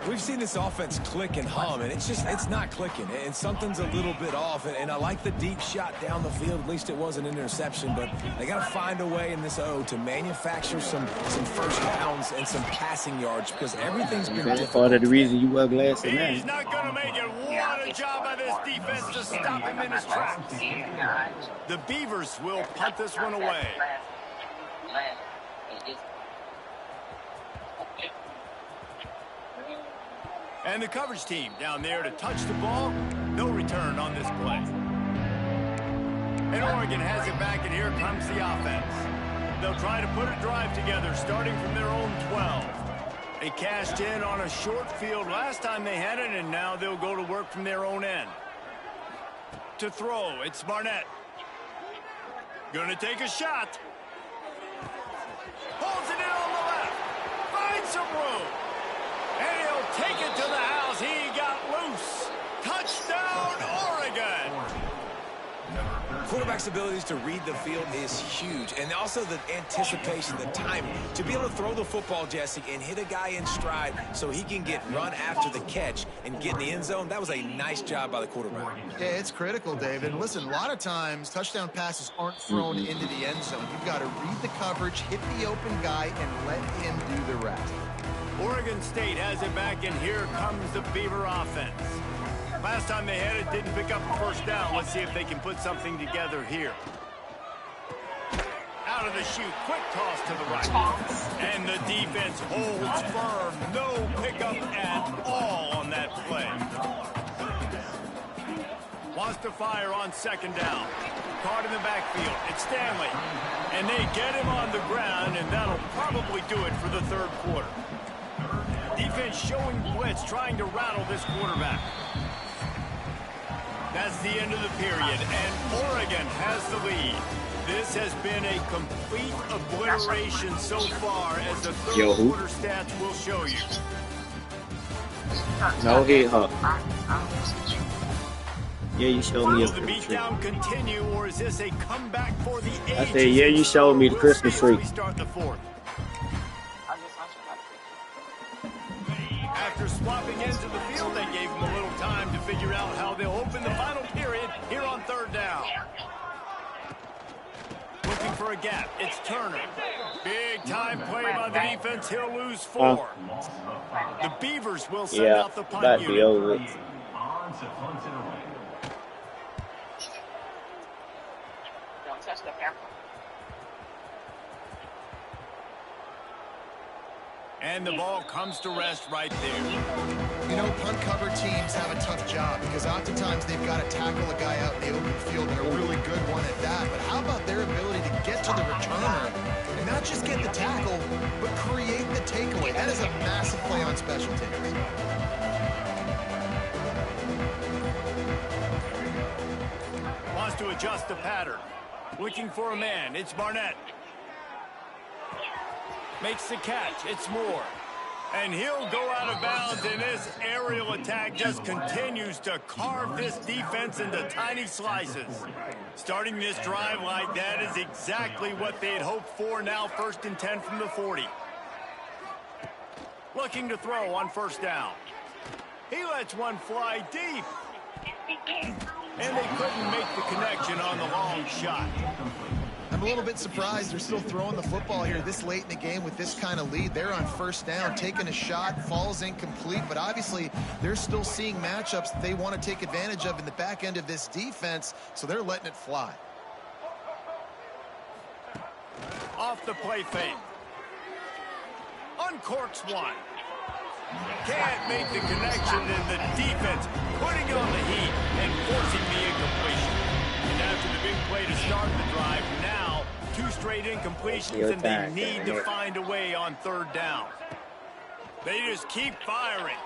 We've seen this offense click and hum, and it's not clicking, and something's a little bit off. And I like the deep shot down the field. At least it was an interception, but they got to find a way in this O to manufacture some first downs and some passing yards because everything's been That's difficult. part of the reason you wear glasses He's now. not going to make it. What a job by this defense to stop him in his tracks. The Beavers will punt this one away. And the coverage team down there to touch the ball. No return on this play. And Oregon has it back, and here comes the offense. They'll try to put a drive together, starting from their own 12. They cashed in on a short field last time they had it, and now they'll go to work from their own end. To throw, it's Barnett. Gonna take a shot. Holds it in on the left. Finds some room. And he'll take it to the house. He got loose. Touchdown, Oregon. Quarterback's abilities to read the field is huge, and also the anticipation, the timing. To be able to throw the football, Jesse, and hit a guy in stride so he can get run after the catch and get in the end zone, that was a nice job by the quarterback. Yeah, it's critical, David. And listen, a lot of times touchdown passes aren't thrown into the end zone. You've got to read the coverage, hit the open guy, and let him do the rest. Oregon State has it back, and here comes the Beaver offense. Last time they had it, didn't pick up a first down. Let's see if they can put something together here. Out of the chute, quick toss to the right. And the defense holds firm. No pickup at all on that play. Wants to fire on second down. Caught in the backfield. It's Stanley. And they get him on the ground, and that'll probably do it for the third quarter. Defense showing blitz, trying to rattle this quarterback. That's the end of the period, and Oregon has the lead. This has been a complete obliteration so far, as the third quarter stats will show you. No hit, huh? Yeah, you showed me a Will the Christmas tree. beatdown continue, or is this a comeback for the ages? I said, yeah, you showed me the We'll Christmas see as tree. we start the fourth. After swapping ends of the field, they gave them a little time to figure out how they'll open the final period here on third down. Looking for a gap. It's Turner. Big time play by the defense. He'll lose 4. The Beavers will send out the punt that'd be unit. over. On to punt it away. Don't touch the camera. And the ball comes to rest right there. You know, punt cover teams have a tough job because oftentimes they've got to tackle a guy out in the open field, and a really good one at that. But how about their ability to get to the returner and not just get the tackle, but create the takeaway? That is a massive play on special teams. Wants to adjust the pattern. Looking for a man. It's Barnett. Makes the catch. It's Moore. And he'll go out of bounds, and this aerial attack just continues to carve this defense into tiny slices. Starting this drive like that is exactly what they had hoped for. Now 1st and 10 from the 40. Looking to throw on first down. He lets one fly deep. And they couldn't make the connection on the long shot. I'm a little bit surprised they're still throwing the football here this late in the game with this kind of lead. They're on first down, taking a shot, falls incomplete, but obviously they're still seeing matchups that they want to take advantage of in the back end of this defense, so they're letting it fly. Off the play fake. Uncorks one. Can't make the connection, and the defense putting on the heat and forcing the incompletion. And after the big play to start the drive, now 2 straight incompletions, and they need to find a way on third down. They just keep firing.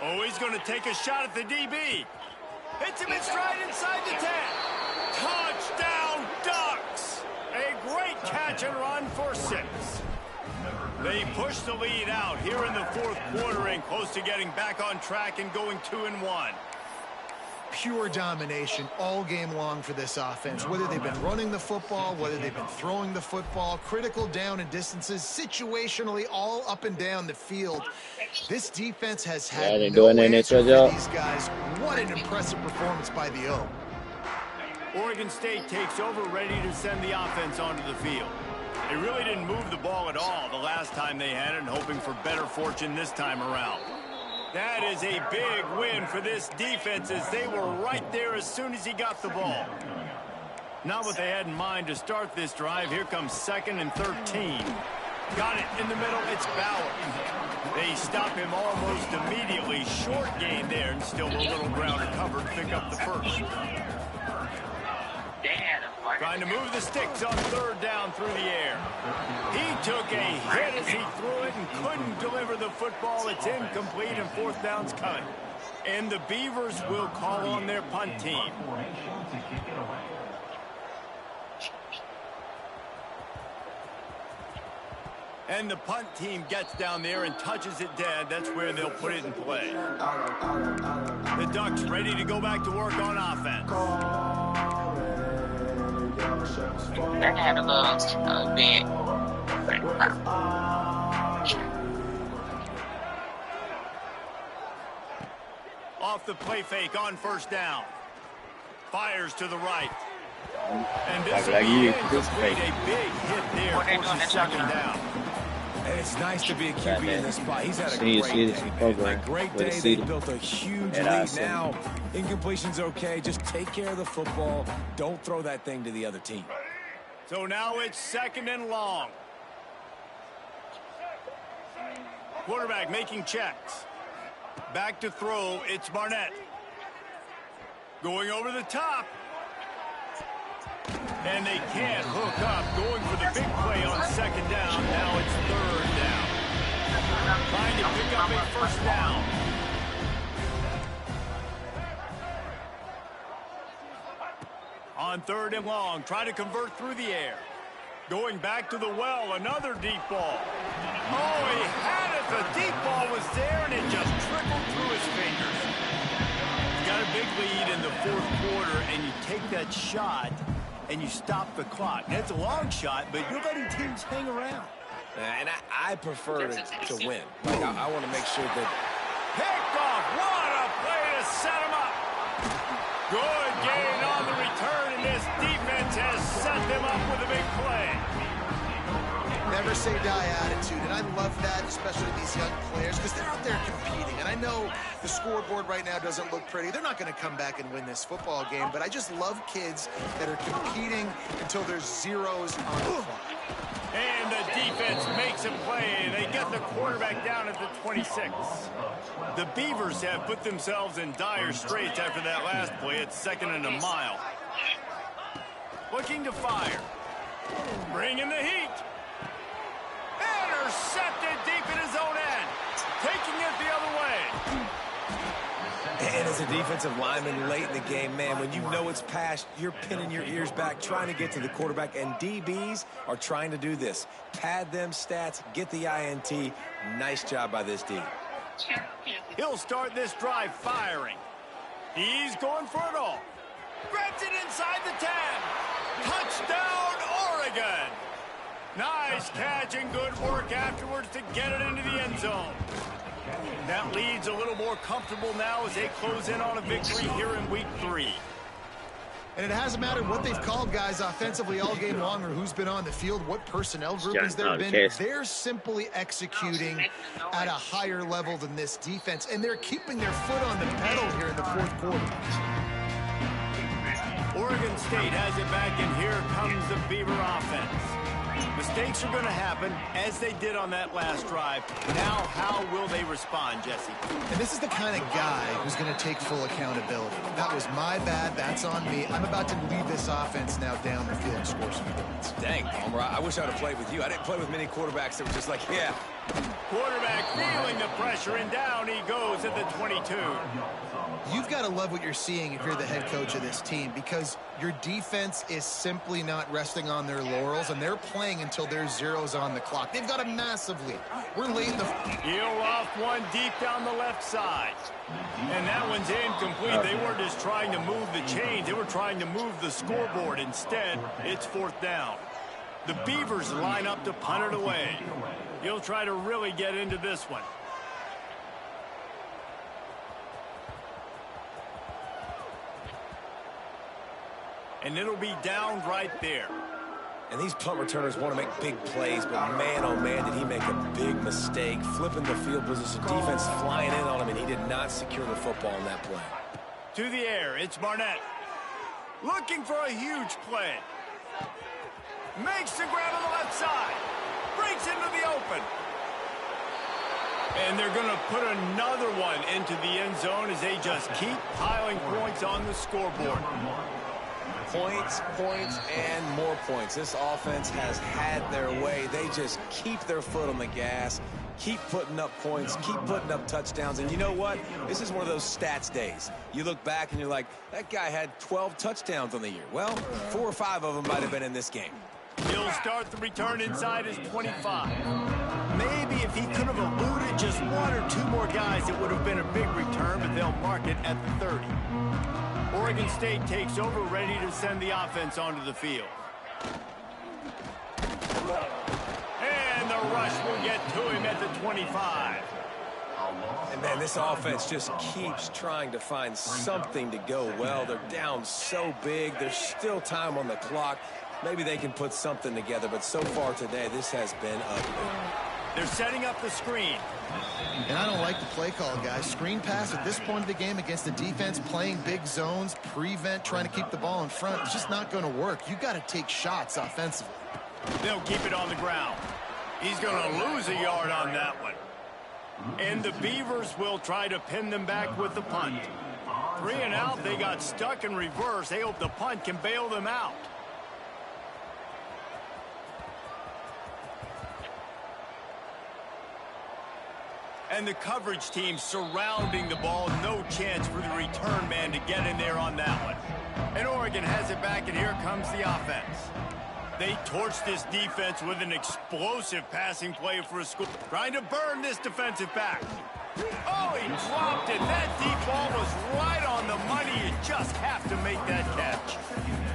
Oh, he's going to take a shot at the DB. Hits him in stride inside the 10. Touchdown, Ducks! A great catch and run for 6. They push the lead out here in the 4th quarter and close to getting back on track and going 2-1. Pure domination all game long for this offense. Whether they've been running the football, whether they've been throwing the football, critical down and distances, situationally all up and down the field. This defense has had no answer for these guys. What an impressive performance by the O. Oregon State takes over, ready to send the offense onto the field. They really didn't move the ball at all the last time they had it, and hoping for better fortune this time around. That is a big win for this defense, as they were right there as soon as he got the ball. Not what they had in mind to start this drive. Here comes 2nd and 13. Got it in the middle. It's Bauer. They stop him almost immediately. Short gain there, and still a little ground covered. Pick up the first. Trying to move the sticks on 3rd down through the air. He took a hit as he threw it and couldn't deliver the football. It's incomplete, and 4th down's coming. And the Beavers will call on their punt team. And the punt team gets down there and touches it dead. That's where they'll put it in play. The Ducks ready to go back to work on offense. They're gonna have a little bit. Off the play fake on 1st down. Fires to the right. And this will be incomplete. A big hit there. Forces 2nd down. And it's nice to be a QB in this spot. He's had a great day. They built a huge lead now. Incompletion's okay. Just take care of the football. Don't throw that thing to the other team. So now it's 2nd and long. Quarterback making checks. Back to throw. It's Barnett. Going over the top. And they can't hook up. Going for the big play on 2nd down. Now it's 3rd down. Trying to pick up a 1st down. On 3rd and long, try to convert through the air. Going back to the well, another deep ball. Oh, he had it. The deep ball was there, and it just trickled through his fingers. You got a big lead in the 4th quarter, and you take that shot, and you stop the clock. Now, it's a long shot, but you're letting teams hang around. And I prefer to win. Like, I want to make sure that... Picked off. What a play to set him up. Good gain on the return, and this defense has set them up with a big play. Never say die attitude, and I love that, especially these young players, because they're out there competing. And I know the scoreboard right now doesn't look pretty. They're not going to come back and win this football game, but I just love kids that are competing until there's zeros on the clock. And the defense makes a play. They get the quarterback down at the 26. The Beavers have put themselves in dire straits after that last play. It's 2nd and a mile. Looking to fire. Bringing the heat. Intercepted deep in his own end. Taking it the other way. And as a defensive lineman late in the game, man, when you know it's past, you're pinning your ears back, trying to get to the quarterback, and DBs are trying to do this. Pad them stats, get the INT. Nice job by this D. He'll start this drive firing. He's going for it all. Grabs it inside the 10. Touchdown, Oregon. Nice catch and good work afterwards to get it into the end zone. That lead's a little more comfortable now as they close in on a victory here in week 3. And it hasn't mattered what they've called guys offensively all game long or who's been on the field, what personnel groupings there have been. They're simply executing at a higher level than this defense, and they're keeping their foot on the pedal here in the fourth quarter. Oregon State has it back, and here comes the Beaver offense. Mistakes are going to happen, as they did on that last drive. Now, how will they respond, Jesse? And this is the kind of guy who's going to take full accountability. That was my bad. That's on me. I'm about to lead this offense now down the field and score some points. Dang, Palmer, I wish I would have played with you. I didn't play with many quarterbacks that were just like, yeah. Quarterback feeling the pressure, and down he goes at the 22. You've got to love what you're seeing if you're the head coach of this team, because your defense is simply not resting on their laurels, and they're playing until there's zeros on the clock. They've got a massive lead. We're late in the... He'll off one deep down the left side. And that one's incomplete. They weren't just trying to move the chains. They were trying to move the scoreboard. Instead, it's fourth down. The Beavers line up to punt it away. He'll try to really get into this one. And it'll be down right there. And these punt returners want to make big plays, but man, oh man, did he make a big mistake. Flipping the field position, defense flying in on him, and he did not secure the football in that play. To the air, it's Barnett. Looking for a huge play. Makes the grab on the left side. Breaks into the open. And they're going to put another one into the end zone as they just keep piling points on the scoreboard. Points, points, and more points. This offense has had their way. They just keep their foot on the gas, keep putting up points, keep putting up touchdowns. And you know what? This is one of those stats days. You look back and you're like, that guy had 12 touchdowns on the year. Well, 4 or 5 of them might have been in this game. He'll start the return inside his 25. Maybe if he could have eluded just 1 or 2 more guys, it would have been a big return, but they'll mark it at the 30. Oregon State takes over, ready to send the offense onto the field. And the rush will get to him at the 25. And man, this offense just keeps trying to find something to go well. They're down so big. There's still time on the clock. Maybe they can put something together, but so far today, this has been ugly. They're setting up the screen. And I don't like the play call, guys. Screen pass at this point of the game against the defense, playing big zones, prevent, trying to keep the ball in front. It's just not going to work. You got to take shots offensively. They'll keep it on the ground. He's going to lose a yard on that one. And the Beavers will try to pin them back with the punt. 3 and out, they got stuck in reverse. They hope the punt can bail them out. And the coverage team surrounding the ball. No chance for the return man to get in there on that one. And Oregon has it back, and here comes the offense. They torched this defense with an explosive passing play for a score. Trying to burn this defensive back. Oh, he dropped it. That deep ball was right on the money. You just have to make that catch.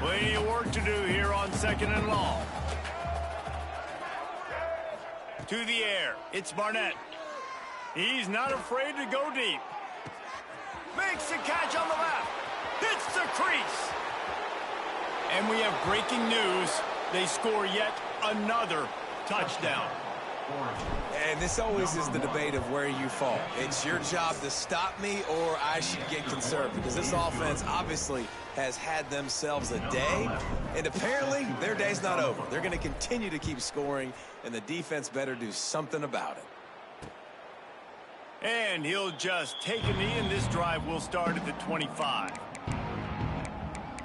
Plenty of work to do here on 2nd and long. To the air, it's Barnett. He's not afraid to go deep. Makes the catch on the left. Hits the crease. And we have breaking news. They score yet another touchdown. And this always is the debate of where you fall. It's your job to stop me, or I should get conserved, because this offense obviously has had themselves a day, and apparently their day's not over. They're going to continue to keep scoring, and the defense better do something about it. And he'll just take a knee, and this drive will start at the 25.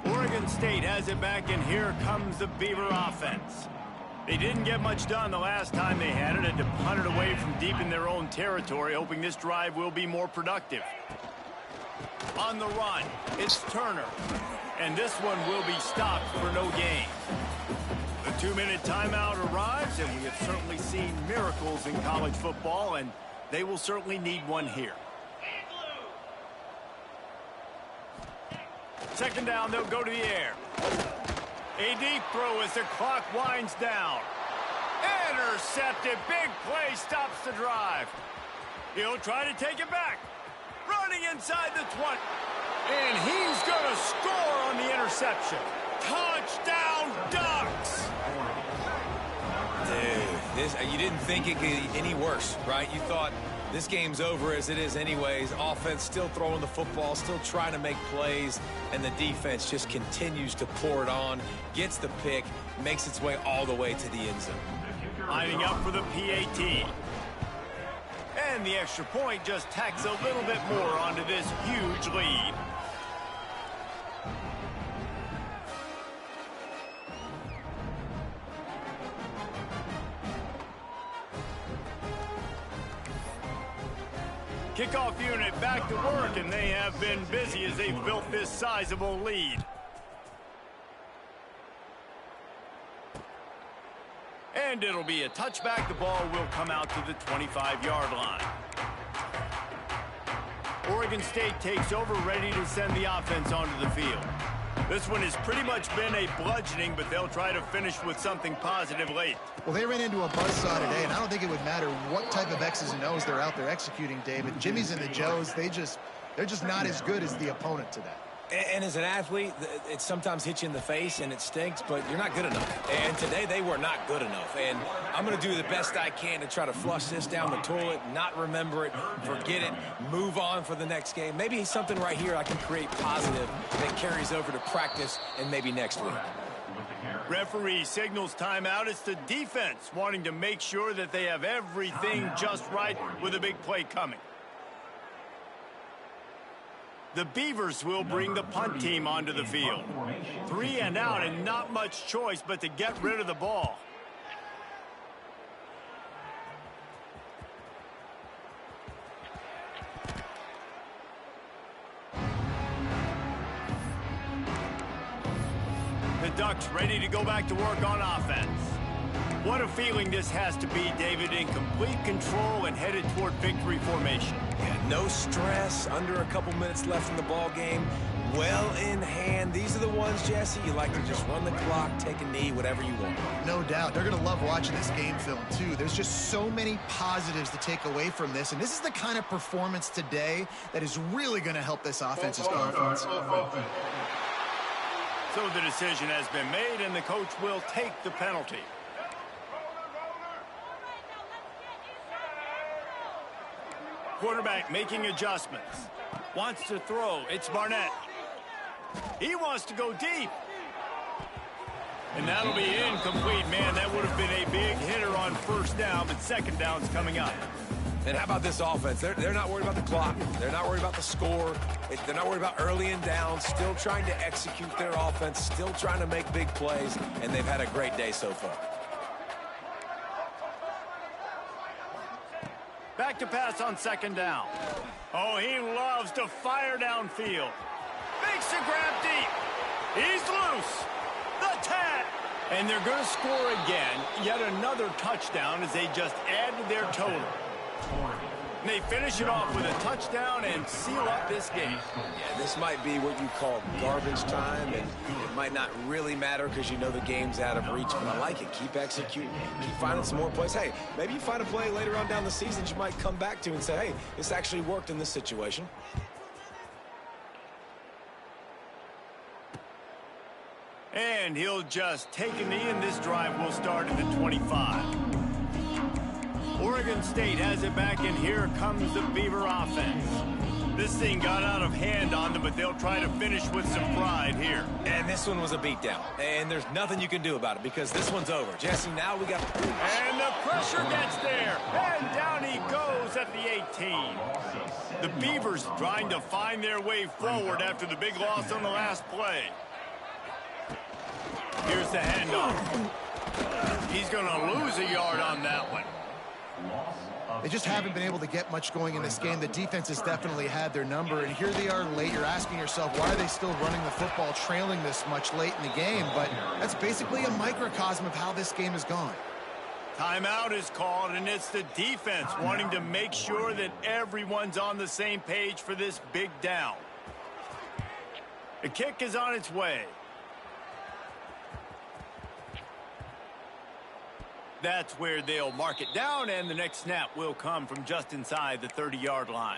Oregon State has it back, and here comes the Beaver offense. They didn't get much done the last time they had it, and to punt it away from deep in their own territory, hoping this drive will be more productive. On the run, it's Turner. And this one will be stopped for no gain. The 2-minute timeout arrives, and we have certainly seen miracles in college football, and they will certainly need one here. 2nd down, they'll go to the air. A deep throw as the clock winds down. Intercepted. Big play stops the drive. He'll try to take it back. Running inside the 20. And he's going to score on the interception. Touchdown, Ducks! Dude, you didn't think it could get any worse, right? You thought this game's over as it is anyways. Offense still throwing the football, still trying to make plays, and the defense just continues to pour it on, gets the pick, makes its way all the way to the end zone. Lining up for the PAT. And the extra point just tacks a little bit more onto this huge lead. Kickoff unit back to work, and they have been busy as they've built this sizable lead. And it'll be a touchback. The ball will come out to the 25-yard line. Oregon State takes over, ready to send the offense onto the field. This one has pretty much been a bludgeoning, but they'll try to finish with something positive late. Well, they ran into a buzzsaw today, and I don't think it would matter what type of X's and O's they're out there executing, David. Jimmy's and the Joes, they're just not as good as the opponent today. And as an athlete, it sometimes hits you in the face and it stinks, but you're not good enough. And today they were not good enough. And I'm going to do the best I can to try to flush this down the toilet, not remember it, forget it, move on for the next game. Maybe something right here I can create positive that carries over to practice and maybe next week. Referee signals timeout. It's the defense wanting to make sure that they have everything just right with a big play coming. The Beavers will bring the punt team onto the field. 3 and out, and not much choice but to get rid of the ball. The Ducks ready to go back to work on offense. What a feeling this has to be, David, in complete control and headed toward victory formation. Yeah, no stress, under a couple minutes left in the ball game, well in hand. These are the ones, Jesse, you like to just run the clock, take a knee, whatever you want. No doubt. They're going to love watching this game film, too. There's just so many positives to take away from this, and this is the kind of performance today that is really going to help this offense's confidence. So the decision has been made, and the coach will take the penalty. Quarterback making adjustments. Wants to throw. It's Barnett. He wants to go deep. And that'll be incomplete. Man, that would have been a big hitter on first down, but second down's coming up. And how about this offense? They're not worried about the clock. They're not worried about the score. They're not worried about early and down. Still trying to execute their offense. Still trying to make big plays. And they've had a great day so far. Back to pass on second down. Oh, he loves to fire downfield. Makes a grab deep. He's loose. The tap. And they're going to score again. Yet another touchdown as they just add to their total. And they finish it off with a touchdown and seal up this game. Yeah, this might be what you call garbage time, and it might not really matter because you know the game's out of reach, but I like it. Keep executing. Keep finding some more plays. Hey, maybe you find a play later on down the season you might come back to and say, hey, this actually worked in this situation. And he'll just take a knee, and this drive will start at the 25. Oregon State has it back, and here comes the Beaver offense. This thing got out of hand on them, but they'll try to finish with some pride here. And this one was a beatdown, and there's nothing you can do about it because this one's over. Jesse, now we got... And the pressure gets there, and down he goes at the 18. The Beavers trying to find their way forward after the big loss on the last play. Here's the handoff. He's going to lose a yard on that one. They just haven't been able to get much going in this game. The defense has definitely had their number, and here they are late. You're asking yourself, why are they still running the football, trailing this much late in the game? But that's basically a microcosm of how this game has gone. Timeout is called, and it's the defense wanting to make sure that everyone's on the same page for this big down. The kick is on its way. That's where they'll mark it down, and the next snap will come from just inside the 30-yard line.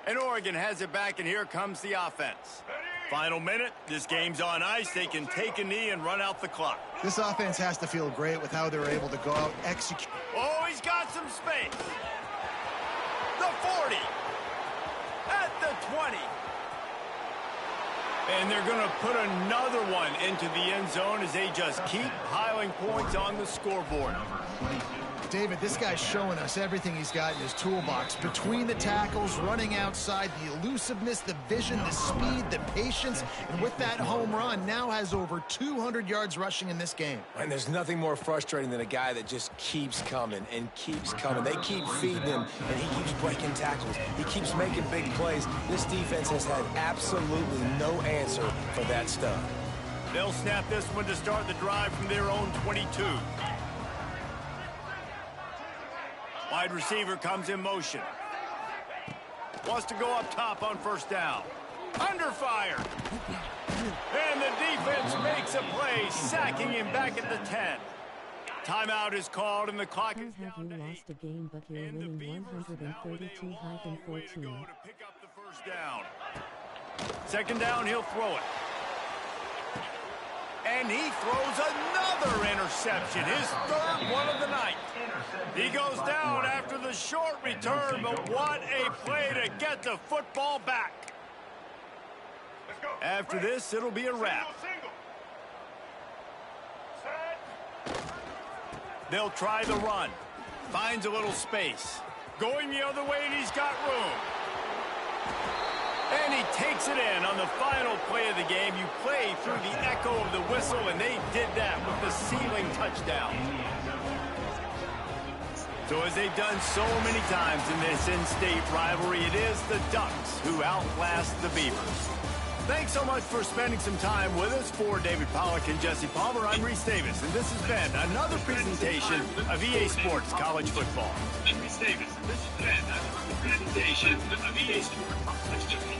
And Oregon has it back, and here comes the offense. Final minute, this game's on ice. They can take a knee and run out the clock. This offense has to feel great with how they're able to go out, execute. Oh, he's got some space. The 40. At the 20. And they're going to put another one into the end zone as they just keep piling points on the scoreboard. David, this guy's showing us everything he's got in his toolbox. Between the tackles, running outside, the elusiveness, the vision, the speed, the patience, and with that home run, now has over 200 yards rushing in this game. And there's nothing more frustrating than a guy that just keeps coming and keeps coming. They keep feeding him, and he keeps breaking tackles. He keeps making big plays. This defense has had absolutely no answer for that stuff. They'll snap this one to start the drive from their own 22. Wide receiver comes in motion. Wants to go up top on first down. Under fire. And the defense makes a play, sacking him back at the 10. Timeout is called, and the clock is down to 8. Lost a game, but you're winning 132-14. To pick up the first down. Second down, he'll throw it. And he throws another interception, his third one of the night. He goes down after the short return, but what a play to get the football back. After this, it'll be a wrap. They'll try the run. Finds a little space. Going the other way, and he's got room. And he takes it in on the final play of the game. You play through the echo of the whistle, and they did that with the ceiling touchdown. So as they've done so many times in this in-state rivalry, it is the Ducks who outlast the Beavers. Thanks so much for spending some time with us. For David Pollack and Jesse Palmer, I'm Reese Davis, and this has been another presentation of EA Sports College Football. I'm Reese Davis, and this has been another presentation of EA Sports College Football.